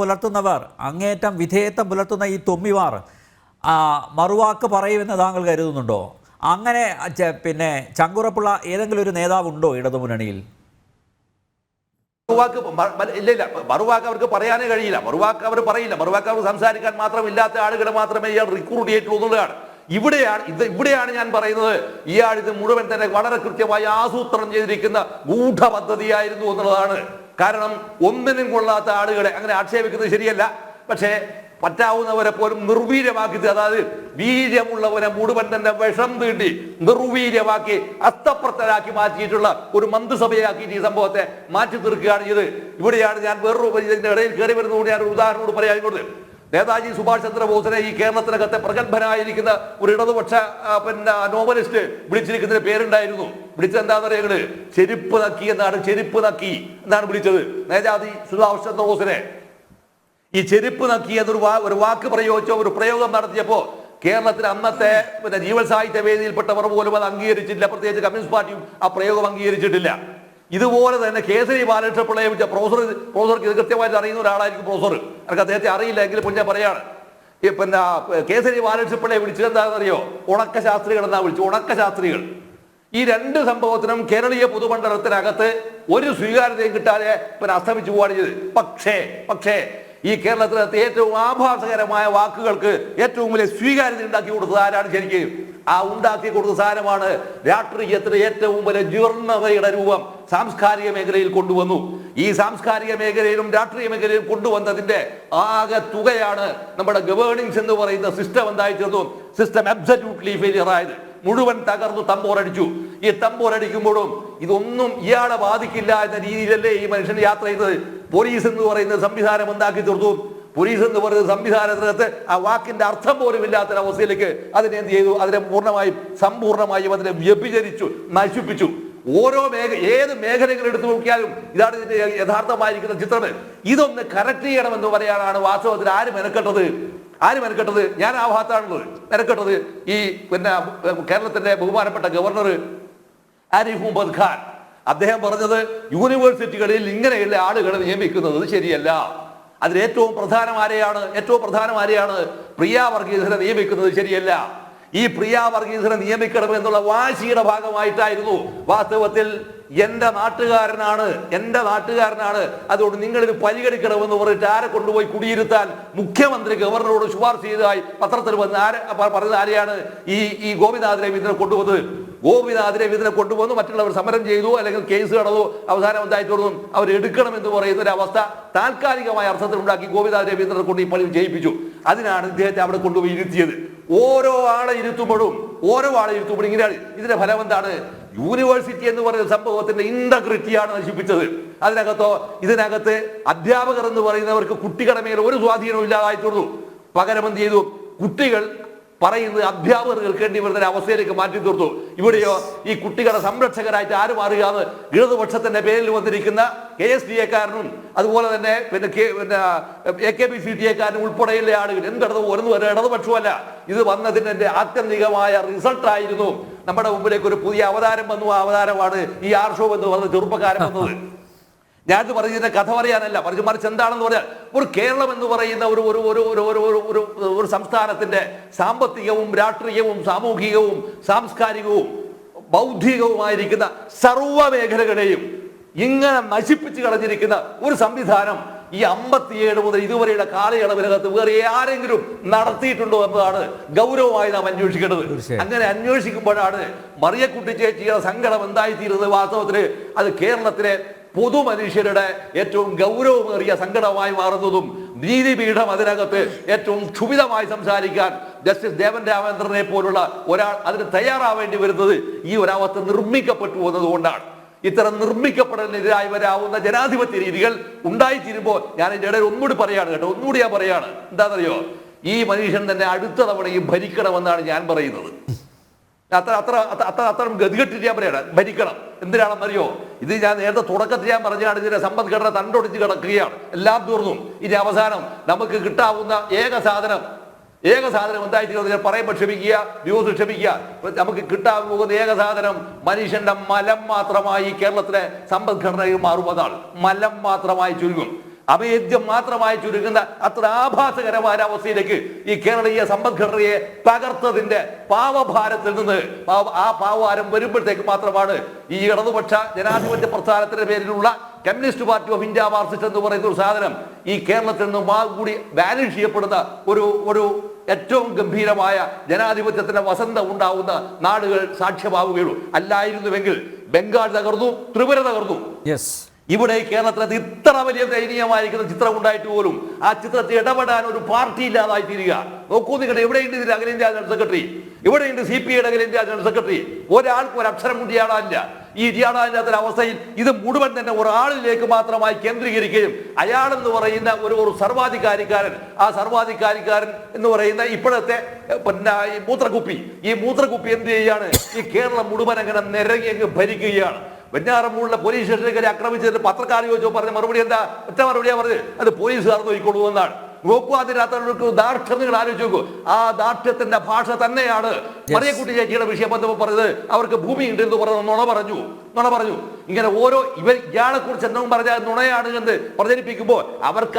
പുലർത്തുന്ന ഈ തൊമ്മിമാർ മറുവാക്ക് പറയുമെന്ന് താങ്കൾ കരുതുന്നുണ്ടോ? അങ്ങനെ പിന്നെ ചങ്കുറപ്പുള്ള ഏതെങ്കിലും ഒരു നേതാവുണ്ടോ ഇടതുമുന്നണിയിൽ? മറുവാക്ക് അവർക്ക് പറയാനേ കഴിയില്ല. മറുവാക്ക് അവർ പറയില്ല. മറുവാക്ക് അവർ സംസാരിക്കാൻ മാത്രമില്ലാത്ത ആളുകളെ മാത്രമേ ഇയാൾ റിക്രൂട്ട് ചെയ്തിട്ടുള്ളൂ എന്നുള്ളതാണ്. ഇവിടെയാണ് ഞാൻ പറയുന്നത്, ഇയാൾ ഇത് മുഴുവൻ തന്നെ വളരെ കൃത്യമായി ആസൂത്രണം ചെയ്തിരിക്കുന്ന ഗൂഢപദ്ധതിയായിരുന്നു എന്നുള്ളതാണ്. കാരണം ഒന്നിനും കൊള്ളാത്ത ആളുകളെ അങ്ങനെ ആക്ഷേപിക്കുന്നത് ശരിയല്ല. പക്ഷേ പറ്റാവുന്നവരെ പോലും നിർവീര്യമാക്കി, അതായത് വീര്യമുള്ളവരെ മുഴുവൻ തന്നെ വിഷം തീണ്ടി നിർവീര്യമാക്കി അസ്തപ്രത്തരാക്കി മാറ്റിയിട്ടുള്ള ഒരു മന്ത്രിസഭയാക്കിയിട്ട് ഈ സംഭവത്തെ മാറ്റി തീർക്കുകയാണ് ഇത്. ഇവിടെയാണ് ഞാൻ വേറൊരു ഇതിന്റെ ഇടയിൽ കയറി വരുന്നതുകൊണ്ട് ഞാൻ ഒരു ഉദാഹരണോട് പറയാൻ കൊണ്ട് നേതാജി സുഭാഷ് ചന്ദ്രബോസിനെ ഈ കേരളത്തിനകത്തെ പ്രഗത്ഭനായിരിക്കുന്ന ഒരു ഇടതുപക്ഷ നോവലിസ്റ്റ് വിളിച്ചിരിക്കുന്നതിന് പേരുണ്ടായിരുന്നു. വിളിച്ചത് എന്താണെന്ന് അറിയുന്നത്? ചെരുപ്പ് നക്കി എന്നാണ് വിളിച്ചത് നേതാജി സുഭാഷ് ചന്ദ്രബോസിനെ. ഈ ചെരുപ്പ് നക്കി എന്നൊരു വാക്ക് ഒരു പ്രയോഗം നടത്തിയപ്പോ കേരളത്തിൽ അന്നത്തെ ജീവൽ സാഹിത്യ വേദിയിൽപ്പെട്ടവർ പോലും അത് അംഗീകരിച്ചില്ല. പ്രത്യേകിച്ച് കമ്മ്യൂണിസ്റ്റ് പാർട്ടിയും ആ പ്രയോഗം അംഗീകരിച്ചിട്ടില്ല. ഇതുപോലെ തന്നെ കേസരി ബാലകൃഷ്ണപിള്ളയെ വിളിച്ച പ്രൊഫസർക്ക് ഇത് കൃത്യമായിട്ട് അറിയുന്ന ഒരാളായിരിക്കും പ്രൊഫസർ. എനിക്ക് അദ്ദേഹത്തെ അറിയില്ല എങ്കിലും ഞാൻ പറയാണ്, കേസരി ബാലകൃഷ്ണപിള്ളയെ വിളിച്ചത് എന്താണെന്നറിയോ? ഉണക്കശാസ്ത്രികൾ എന്നാ വിളിച്ചു. ഉണക്കശാസ്ത്രികൾ. ഈ രണ്ട് സംഭവത്തിനും കേരളീയ പൊതുമണ്ഡലത്തിനകത്ത് ഒരു സ്വീകാര്യതയും കിട്ടാതെ അസ്തമിച്ചു പോവുകയാണ് ചെയ്തത്. പക്ഷേ ഈ കേരളത്തിനകത്ത് ഏറ്റവും ആഭാസകരമായ വാക്കുകൾക്ക് ഏറ്റവും വലിയ സ്വീകാര്യത ഉണ്ടാക്കി കൊടുത്തത് ആരാണ് ശരിക്കും? ആ ഉണ്ടാക്കി കൊടുത്ത സാധനമാണ് രാഷ്ട്രീയത്തിന് ഏറ്റവും വലിയ ജീർണതയുടെ രൂപം സാംസ്കാരിക മേഖലയിൽ കൊണ്ടുവന്നു. ഈ സാംസ്കാരിക മേഖലയിലും രാഷ്ട്രീയ മേഖലയിലും കൊണ്ടുവന്നതിന്റെ ആകെ തുകയാണ് നമ്മുടെ ഗവേണിങ്സ് എന്ന് പറയുന്ന സിസ്റ്റം എന്തായി തീർന്നു. സിസ്റ്റം അബ്സല്യൂട്ട്ലി ഫെയിലിയർ ആയത്, മുഴുവൻ തകർന്നു തമ്പോരടിച്ചു. ഈ തമ്പോരടിക്കുമ്പോഴും ഇതൊന്നും ഇയാളെ ബാധിക്കില്ല എന്ന രീതിയിലല്ലേ ഈ മനുഷ്യൻ യാത്ര ചെയ്തത്. പോലീസ് എന്ന് പറയുന്ന സംവിധാനം എന്താക്കി തീർത്തു. പോലീസ് എന്ന് പറയുന്ന സംവിധാനത്തിനകത്ത് ആ വാക്കിന്റെ അർത്ഥം പോലും ഇല്ലാത്തൊരവസ്ഥയിലേക്ക് അതിനെ എന്ത് ചെയ്തു? അതിനെ പൂർണ്ണമായും സമ്പൂർണ്ണമായും അതിനെ വ്യഭിചരിച്ചു, നശിപ്പിച്ചു. ഓരോ ഏത് മേഖലകൾ എടുത്തു നോക്കിയാലും ഇതാണ് ഇതിന്റെ യഥാർത്ഥമായിരിക്കുന്ന ചിത്രം. ഇതൊന്ന് കറക്റ്റ് ചെയ്യണമെന്ന് പറയാനാണ് വാസ്തവത്തിൽ ആര് മെനക്കെട്ടത്? ഞാൻ ആ ഭാഗത്താണുള്ളത്. മെനക്കെട്ടത് ഈ കേരളത്തിന്റെ ബഹുമാനപ്പെട്ട ഗവർണർ ആരിഫ് മുഹമ്മദ് ഖാൻ. അദ്ദേഹം പറഞ്ഞത് യൂണിവേഴ്സിറ്റികളിൽ ഇങ്ങനെയുള്ള ആളുകളെ നിയമിക്കുന്നത് ശരിയല്ല. അതിൽ ഏറ്റവും പ്രധാനം ആരെയാണ്? പ്രിയ വർഗീസിനെ നിയമിക്കുന്നത് ശരിയല്ല. ഈ പ്രിയ വർഗീസിനെ നിയമിക്കണം എന്നുള്ള വാശിയുടെ ഭാഗമായിട്ടായിരുന്നു വാസ്തവത്തിൽ എന്റെ നാട്ടുകാരനാണ്, അതുകൊണ്ട് നിങ്ങളിത് പരിഗണിക്കണമെന്ന് പറഞ്ഞിട്ട് ആരെ കൊണ്ടുപോയി കുടിയിരുത്താൻ മുഖ്യമന്ത്രി ഗവർണറോട് ശുപാർശ ചെയ്തതായി പത്രത്തിൽ വന്ന് പറഞ്ഞത് ആരെയാണ്? ഈ ഗോപിനാഥിനെ ഇതിനെ കൊണ്ടുവന്നു. മറ്റുള്ളവർ സമരം ചെയ്തു, അല്ലെങ്കിൽ കേസ് കടന്നു. അവസാനം എന്തായി തീർന്നു? അവർ എടുക്കണമെന്ന് പറയുന്ന ഒരു അവസ്ഥ താൽക്കാലികമായ അർത്ഥത്തിൽ ഉണ്ടാക്കി ഗോപിനാഥ് രവീന്ദ്രനെ കൊണ്ട് ഈ പണി ചെയ്യിപ്പിച്ചു. അതിനാണ് ഇദ്ദേഹത്തെ അവിടെ കൊണ്ടുപോയി ഇരുത്തിയത്. ഓരോ ആളെ ഇരുത്തുമ്പോഴും ഇങ്ങനെയാണ്. ഇതിന്റെ ഫലം എന്താണ്? യൂണിവേഴ്സിറ്റി എന്ന് പറയുന്ന സംഭവത്തിന്റെ ഇന്റഗ്രിറ്റിയാണ് നശിപ്പിച്ചത്. ഇതിനകത്ത് അധ്യാപകർ എന്ന് പറയുന്നവർക്ക് കുട്ടികളുടെ മേൽ ഒരു സ്വാധീനവും ഇല്ലാതായി തീർന്നു. പകരം എന്ത് ചെയ്തു? കുട്ടികൾ പറയുന്നത് അധ്യാപകർ കേൾക്കേണ്ടി വരുന്ന അവസ്ഥയിലേക്ക് മാറ്റി തീർത്തു. ഇവിടെയോ ഈ കുട്ടികളുടെ സംരക്ഷകരായിട്ട് ആര് മാറുകയാണ്? ഇടതുപക്ഷത്തിന്റെ പേരിൽ വന്നിരിക്കുന്ന KSDA-കാരനും അതുപോലെ തന്നെ AKP-CTA-കാരനും ഉൾപ്പെടെയുള്ള ആളുകൾ. ഇടതുപക്ഷമല്ല, ഇത് വന്നതിന്റെ ആത്യന്തികമായ റിസൾട്ട് ആയിരുന്നു. നമ്മുടെ മുമ്പിലേക്ക് ഒരു പുതിയ അവതാരം വന്നു. ആ അവതാരമാണ് ഈ ആർഷോ എന്ന് പറഞ്ഞ ചെറുപ്പക്കാരൻ വന്നത്. ഞാനിത് പറഞ്ഞതിന്റെ കഥ പറയാനല്ല, മറിച്ച് എന്താണെന്ന് പറഞ്ഞാൽ ഒരു കേരളം എന്ന് പറയുന്ന ഒരു സംസ്ഥാനത്തിന്റെ സാമ്പത്തികവും രാഷ്ട്രീയവും സാമൂഹികവും സാംസ്കാരികവും ബൗദ്ധികവുമായിരിക്കുന്ന സർവ്വ മേഖലകളെയും ഇങ്ങനെ നശിപ്പിച്ചു കളഞ്ഞിരിക്കുന്ന ഒരു സംവിധാനം ഈ 57 മുതൽ ഇതുവരെയുള്ള കാലയളവിനകത്ത് വേറെ ആരെങ്കിലും നടത്തിയിട്ടുണ്ടോ എന്നതാണ് ഗൗരവമായി നാം അന്വേഷിക്കേണ്ടത്. അങ്ങനെ അന്വേഷിക്കുമ്പോഴാണ് മറിയക്കുട്ടി ചേച്ചിയുടെ സങ്കടം എന്തായിത്തീരുന്നത്. വാസ്തവത്തിൽ അത് കേരളത്തിലെ പൊതുമനുഷ്യരുടെ ഏറ്റവും ഗൗരവമേറിയ സങ്കടമായി മാറുന്നതും നീതിപീഠം അതിനകത്ത് ഏറ്റവും ക്ഷുഭിതമായി സംസാരിക്കാൻ ജസ്റ്റിസ് ദേവൻ രാമേന്ദ്രനെ പോലുള്ള ഒരാൾ അതിന് തയ്യാറാവേണ്ടി വരുന്നത് ഈ ഒരവസ്ഥ നിർമ്മിക്കപ്പെട്ടു എന്നതുകൊണ്ടാണ്. ഇത്തരം നിർമ്മിക്കപ്പെടലിനെതിരായി വരാവുന്ന ജനാധിപത്യ രീതികൾ ഉണ്ടായിത്തീരുമ്പോൾ ഞാൻ ഇതിന്റെ ഇടയിൽ ഒന്നുകൂടി പറയാണ്. എന്താണെന്നറിയോ? ഈ മനുഷ്യൻ തന്നെ അടുത്ത തവണയും ഭരിക്കണമെന്നാണ് ഞാൻ പറയുന്നത്. അത്ര ഗതികെട്ടിട്ട് ഞാൻ പറയാണ് ഭരിക്കണം. എന്തിനാണെന്നറിയോ? ഇത് ഞാൻ നേരത്തെ തുടക്കത്തിൽ ഞാൻ പറഞ്ഞാണ്, ഇതിന്റെ സമ്പദ്ഘടന തണ്ടൊടിച്ച് കിടക്കുകയാണ്. എല്ലാം തീർന്നു. ഇനി അവസാനം നമുക്ക് കിട്ടാവുന്ന ഏക സാധനം എന്തായിട്ട് പറയുമ്പോൾ ക്ഷമിക്കുക. നമുക്ക് കിട്ടാൻ പോകുന്ന ഏക സാധനം മനുഷ്യന്റെ മലം മാത്രമായി കേരളത്തിലെ സമ്പദ്ഘടനയിൽ മാറുന്നതാണ്. മലം മാത്രമായി ചുരുങ്ങും. അഭേദ്യം മാത്രമായി ചുരുങ്ങുന്ന അത്ര ആഭാസകരമായ അവസ്ഥയിലേക്ക് ഈ കേരളീയ സമ്പദ്ഘടനയെ തകർത്തതിന്റെ പാവഭാരത്തിൽ നിന്ന് ആ പാവഭാരം വരുമ്പോഴത്തേക്ക് മാത്രമാണ് ഈ ഇടതുപക്ഷ ജനാധിപത്യ പ്രസ്ഥാനത്തിന്റെ പേരിലുള്ള communist party of India Marxist എന്ന് പറയുന്ന ഒരു സാധനം ഈ കേരളത്തിൽ നിന്ന് കൂടി ബാനിഷ് ചെയ്യപ്പെടുന്ന ഒരു ഏറ്റവും ഗംഭീരമായ ജനാധിപത്യത്തിന്റെ വസന്തം ഉണ്ടാവുന്ന നാടുകൾ സാക്ഷ്യമാവുകയുള്ളൂ. അല്ലായിരുന്നുവെങ്കിൽ ബംഗാൾ തകർന്നു, ത്രിപുര തകർന്നു. ഇവിടെ കേരളത്തിനകത്ത് ഇത്ര വലിയ ദയനീയമായിരിക്കുന്ന ചിത്രം ഉണ്ടായിട്ട് പോലും ആ ചിത്രത്തിൽ ഇടപെടാൻ ഒരു പാർട്ടി ഇല്ലാതായി തീരുക. നോക്കൂ നിങ്ങൾ, എവിടെയുണ്ട് ഇതിന്റെ അഖിലേന്ത്യാ ജനറൽ സെക്രട്ടറി? എവിടെയുണ്ട് CPIയുടെ അഖിലേന്ത്യാ ജനറൽ സെക്രട്ടറി? ഒരാൾക്ക് ഒരു അക്ഷരം കൊണ്ട് ഇയാളാനില്ല. ഈ ഇയാളാനില്ലാത്ത അവസ്ഥയിൽ ഇത് മുഴുവൻ തന്നെ ഒരാളിലേക്ക് മാത്രമായി കേന്ദ്രീകരിക്കുകയും അയാളെന്ന് പറയുന്ന ഒരു സർവാധികാരിക്കാരൻ, ആ സർവാധികാരിക്കാരൻ എന്ന് പറയുന്ന ഇപ്പോഴത്തെ ഈ മൂത്രക്കുപ്പി എന്ത് ചെയ്യാണ്? ഈ കേരളം മുഴുവൻ അങ്ങനെ നിരങ്ങി ഭരിക്കുകയാണ്. വെഞ്ഞാറമൂളിലെ പോലീസ് സ്റ്റേഷനിലേക്ക് ആക്രമിച്ചതിന് പത്രക്കാർ ചോദിച്ചോ പറഞ്ഞ മറുപടി എന്താ? ഒറ്റ മറുപടിയാ പറഞ്ഞത്, അത് പോലീസുകാർ നോക്കിക്കൊള്ളൂ എന്നാണ്. നോക്കൂ, അതിനകത്ത് ദാർഢ്യം നിങ്ങൾ ആലോചിച്ച് നോക്കൂ. ആ ദാർഢ്യത്തിന്റെ ഭാഷ തന്നെയാണ് മറിയക്കുട്ടി ചേച്ചിയുടെ വിഷയം ബന്ധപ്പെട്ട് പറഞ്ഞത്. അവർക്ക് ഭൂമി ഉണ്ട് എന്ന് പറഞ്ഞ നുണ പറഞ്ഞു. ഇങ്ങനെ ഇയാളെ കുറിച്ച് എന്തെങ്കിലും പറഞ്ഞാൽ നുണയാണ് എന്ന് പ്രചരിപ്പിക്കുമ്പോൾ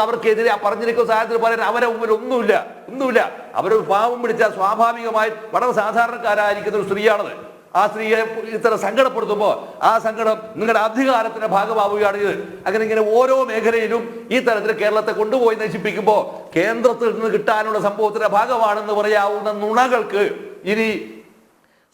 അവർക്കെതിരെ പറഞ്ഞിരിക്കുന്ന സാഹചര്യത്തിൽ പറയാൻ അവരെ മുമ്പിൽ ഒന്നുമില്ല. അവരൊരു പാവം പിടിച്ചാൽ സ്വാഭാവികമായി വളരെ സാധാരണക്കാരായിരിക്കുന്ന ഒരു സ്ത്രീയാണത്. ആ സ്ത്രീയെ ഇത്തരം സങ്കടപ്പെടുത്തുമ്പോൾ ആ സങ്കടം നിങ്ങളുടെ അധികാരത്തിന്റെ ഭാഗമാവുകയാണ് ഇത്. അങ്ങനെ ഇങ്ങനെ ഓരോ മേഖലയിലും ഈ തരത്തിൽ കേരളത്തെ കൊണ്ടുപോയി നശിപ്പിക്കുമ്പോൾ കേന്ദ്രത്തിൽ നിന്ന് കിട്ടാനുള്ള സംഭവത്തിന്റെ ഭാഗമാണെന്ന് പറയാവുന്ന നുണകൾക്ക് ഇനി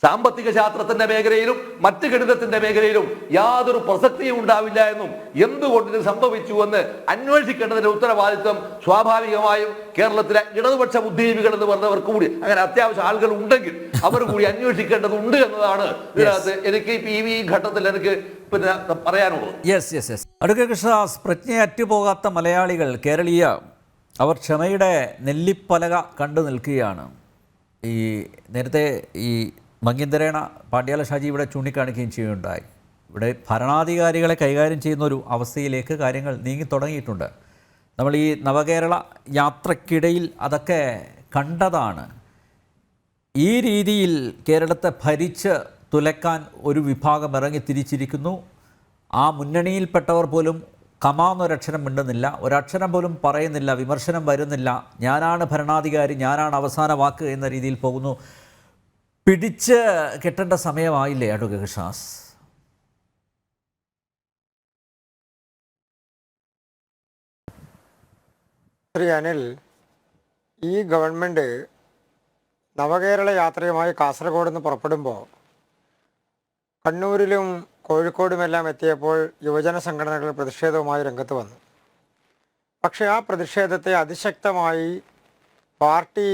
സാമ്പത്തിക ശാസ്ത്രത്തിന്റെ മേഖലയിലും മറ്റ് ഗണിതത്തിന്റെ മേഖലയിലും യാതൊരു പ്രസക്തിയും ഉണ്ടാവില്ല എന്നും എന്തുകൊണ്ട് ഇത് സംഭവിച്ചു എന്ന് അന്വേഷിക്കേണ്ടതിന്റെ ഉത്തരവാദിത്വം സ്വാഭാവികമായും കേരളത്തിലെ ഇടതുപക്ഷ ബുദ്ധിജീവികൾ എന്ന് പറഞ്ഞവർക്ക് കൂടി, അങ്ങനെ അത്യാവശ്യം ആളുകൾ ഉണ്ടെങ്കിൽ അവർ കൂടി അന്വേഷിക്കേണ്ടതുണ്ട് എന്നതാണ് ഇതിനകത്ത് എനിക്ക് ഈ ഘട്ടത്തിൽ എനിക്ക് പിന്നെ പറയാനുള്ളത്. യെസ് അടുക്ക കൃഷ്ണദാസ്, പ്രജ്ഞയറ്റുപോകാത്ത മലയാളികൾ കേരളീയ അവർ ക്ഷമയുടെ നെല്ലിപ്പലക കണ്ടു നിൽക്കുകയാണ്. ഈ നേരത്തെ ഈ മങ്കീന്ദ്രേണ പാണ്ഡ്യാല ഷാജി ഇവിടെ ചൂണ്ടിക്കാണിക്കുകയും ചെയ്യുകയുണ്ടായി. ഇവിടെ ഭരണാധികാരികളെ കൈകാര്യം ചെയ്യുന്ന ഒരു അവസ്ഥയിലേക്ക് കാര്യങ്ങൾ നീങ്ങി തുടങ്ങിയിട്ടുണ്ട്. നമ്മൾ ഈ നവകേരള യാത്രക്കിടയിൽ അതൊക്കെ കണ്ടതാണ്. ഈ രീതിയിൽ കേരളത്തെ ഭരിച്ച് തുലക്കാൻ ഒരു വിഭാഗം ഇറങ്ങി തിരിച്ചിരിക്കുന്നു. ആ മുന്നണിയിൽപ്പെട്ടവർ പോലും കമാന്നൊരക്ഷരം മിണ്ടുന്നില്ല, ഒരക്ഷരം പോലും പറയുന്നില്ല, വിമർശനം വരുന്നില്ല. ഞാനാണ് ഭരണാധികാരി, ഞാനാണ് അവസാന വാക്ക് എന്ന രീതിയിൽ പോകുന്നു. പിടിച്ച് കെട്ടേണ്ട സമയമായില്ലേ അഡ്വക്കേറ്റ് കൃഷ്ണദാസ്? ശ്രീ അനിൽ, ഈ ഗവൺമെൻറ് നവകേരള യാത്രയുമായി കാസർഗോഡ് നിന്ന് പുറപ്പെടുമ്പോൾ കണ്ണൂരിലും കോഴിക്കോടുമെല്ലാം എത്തിയപ്പോൾ യുവജന സംഘടനകൾ പ്രതിഷേധവുമായി രംഗത്ത് വന്നു. പക്ഷേ ആ പ്രതിഷേധത്തെ അതിശക്തമായി പാർട്ടി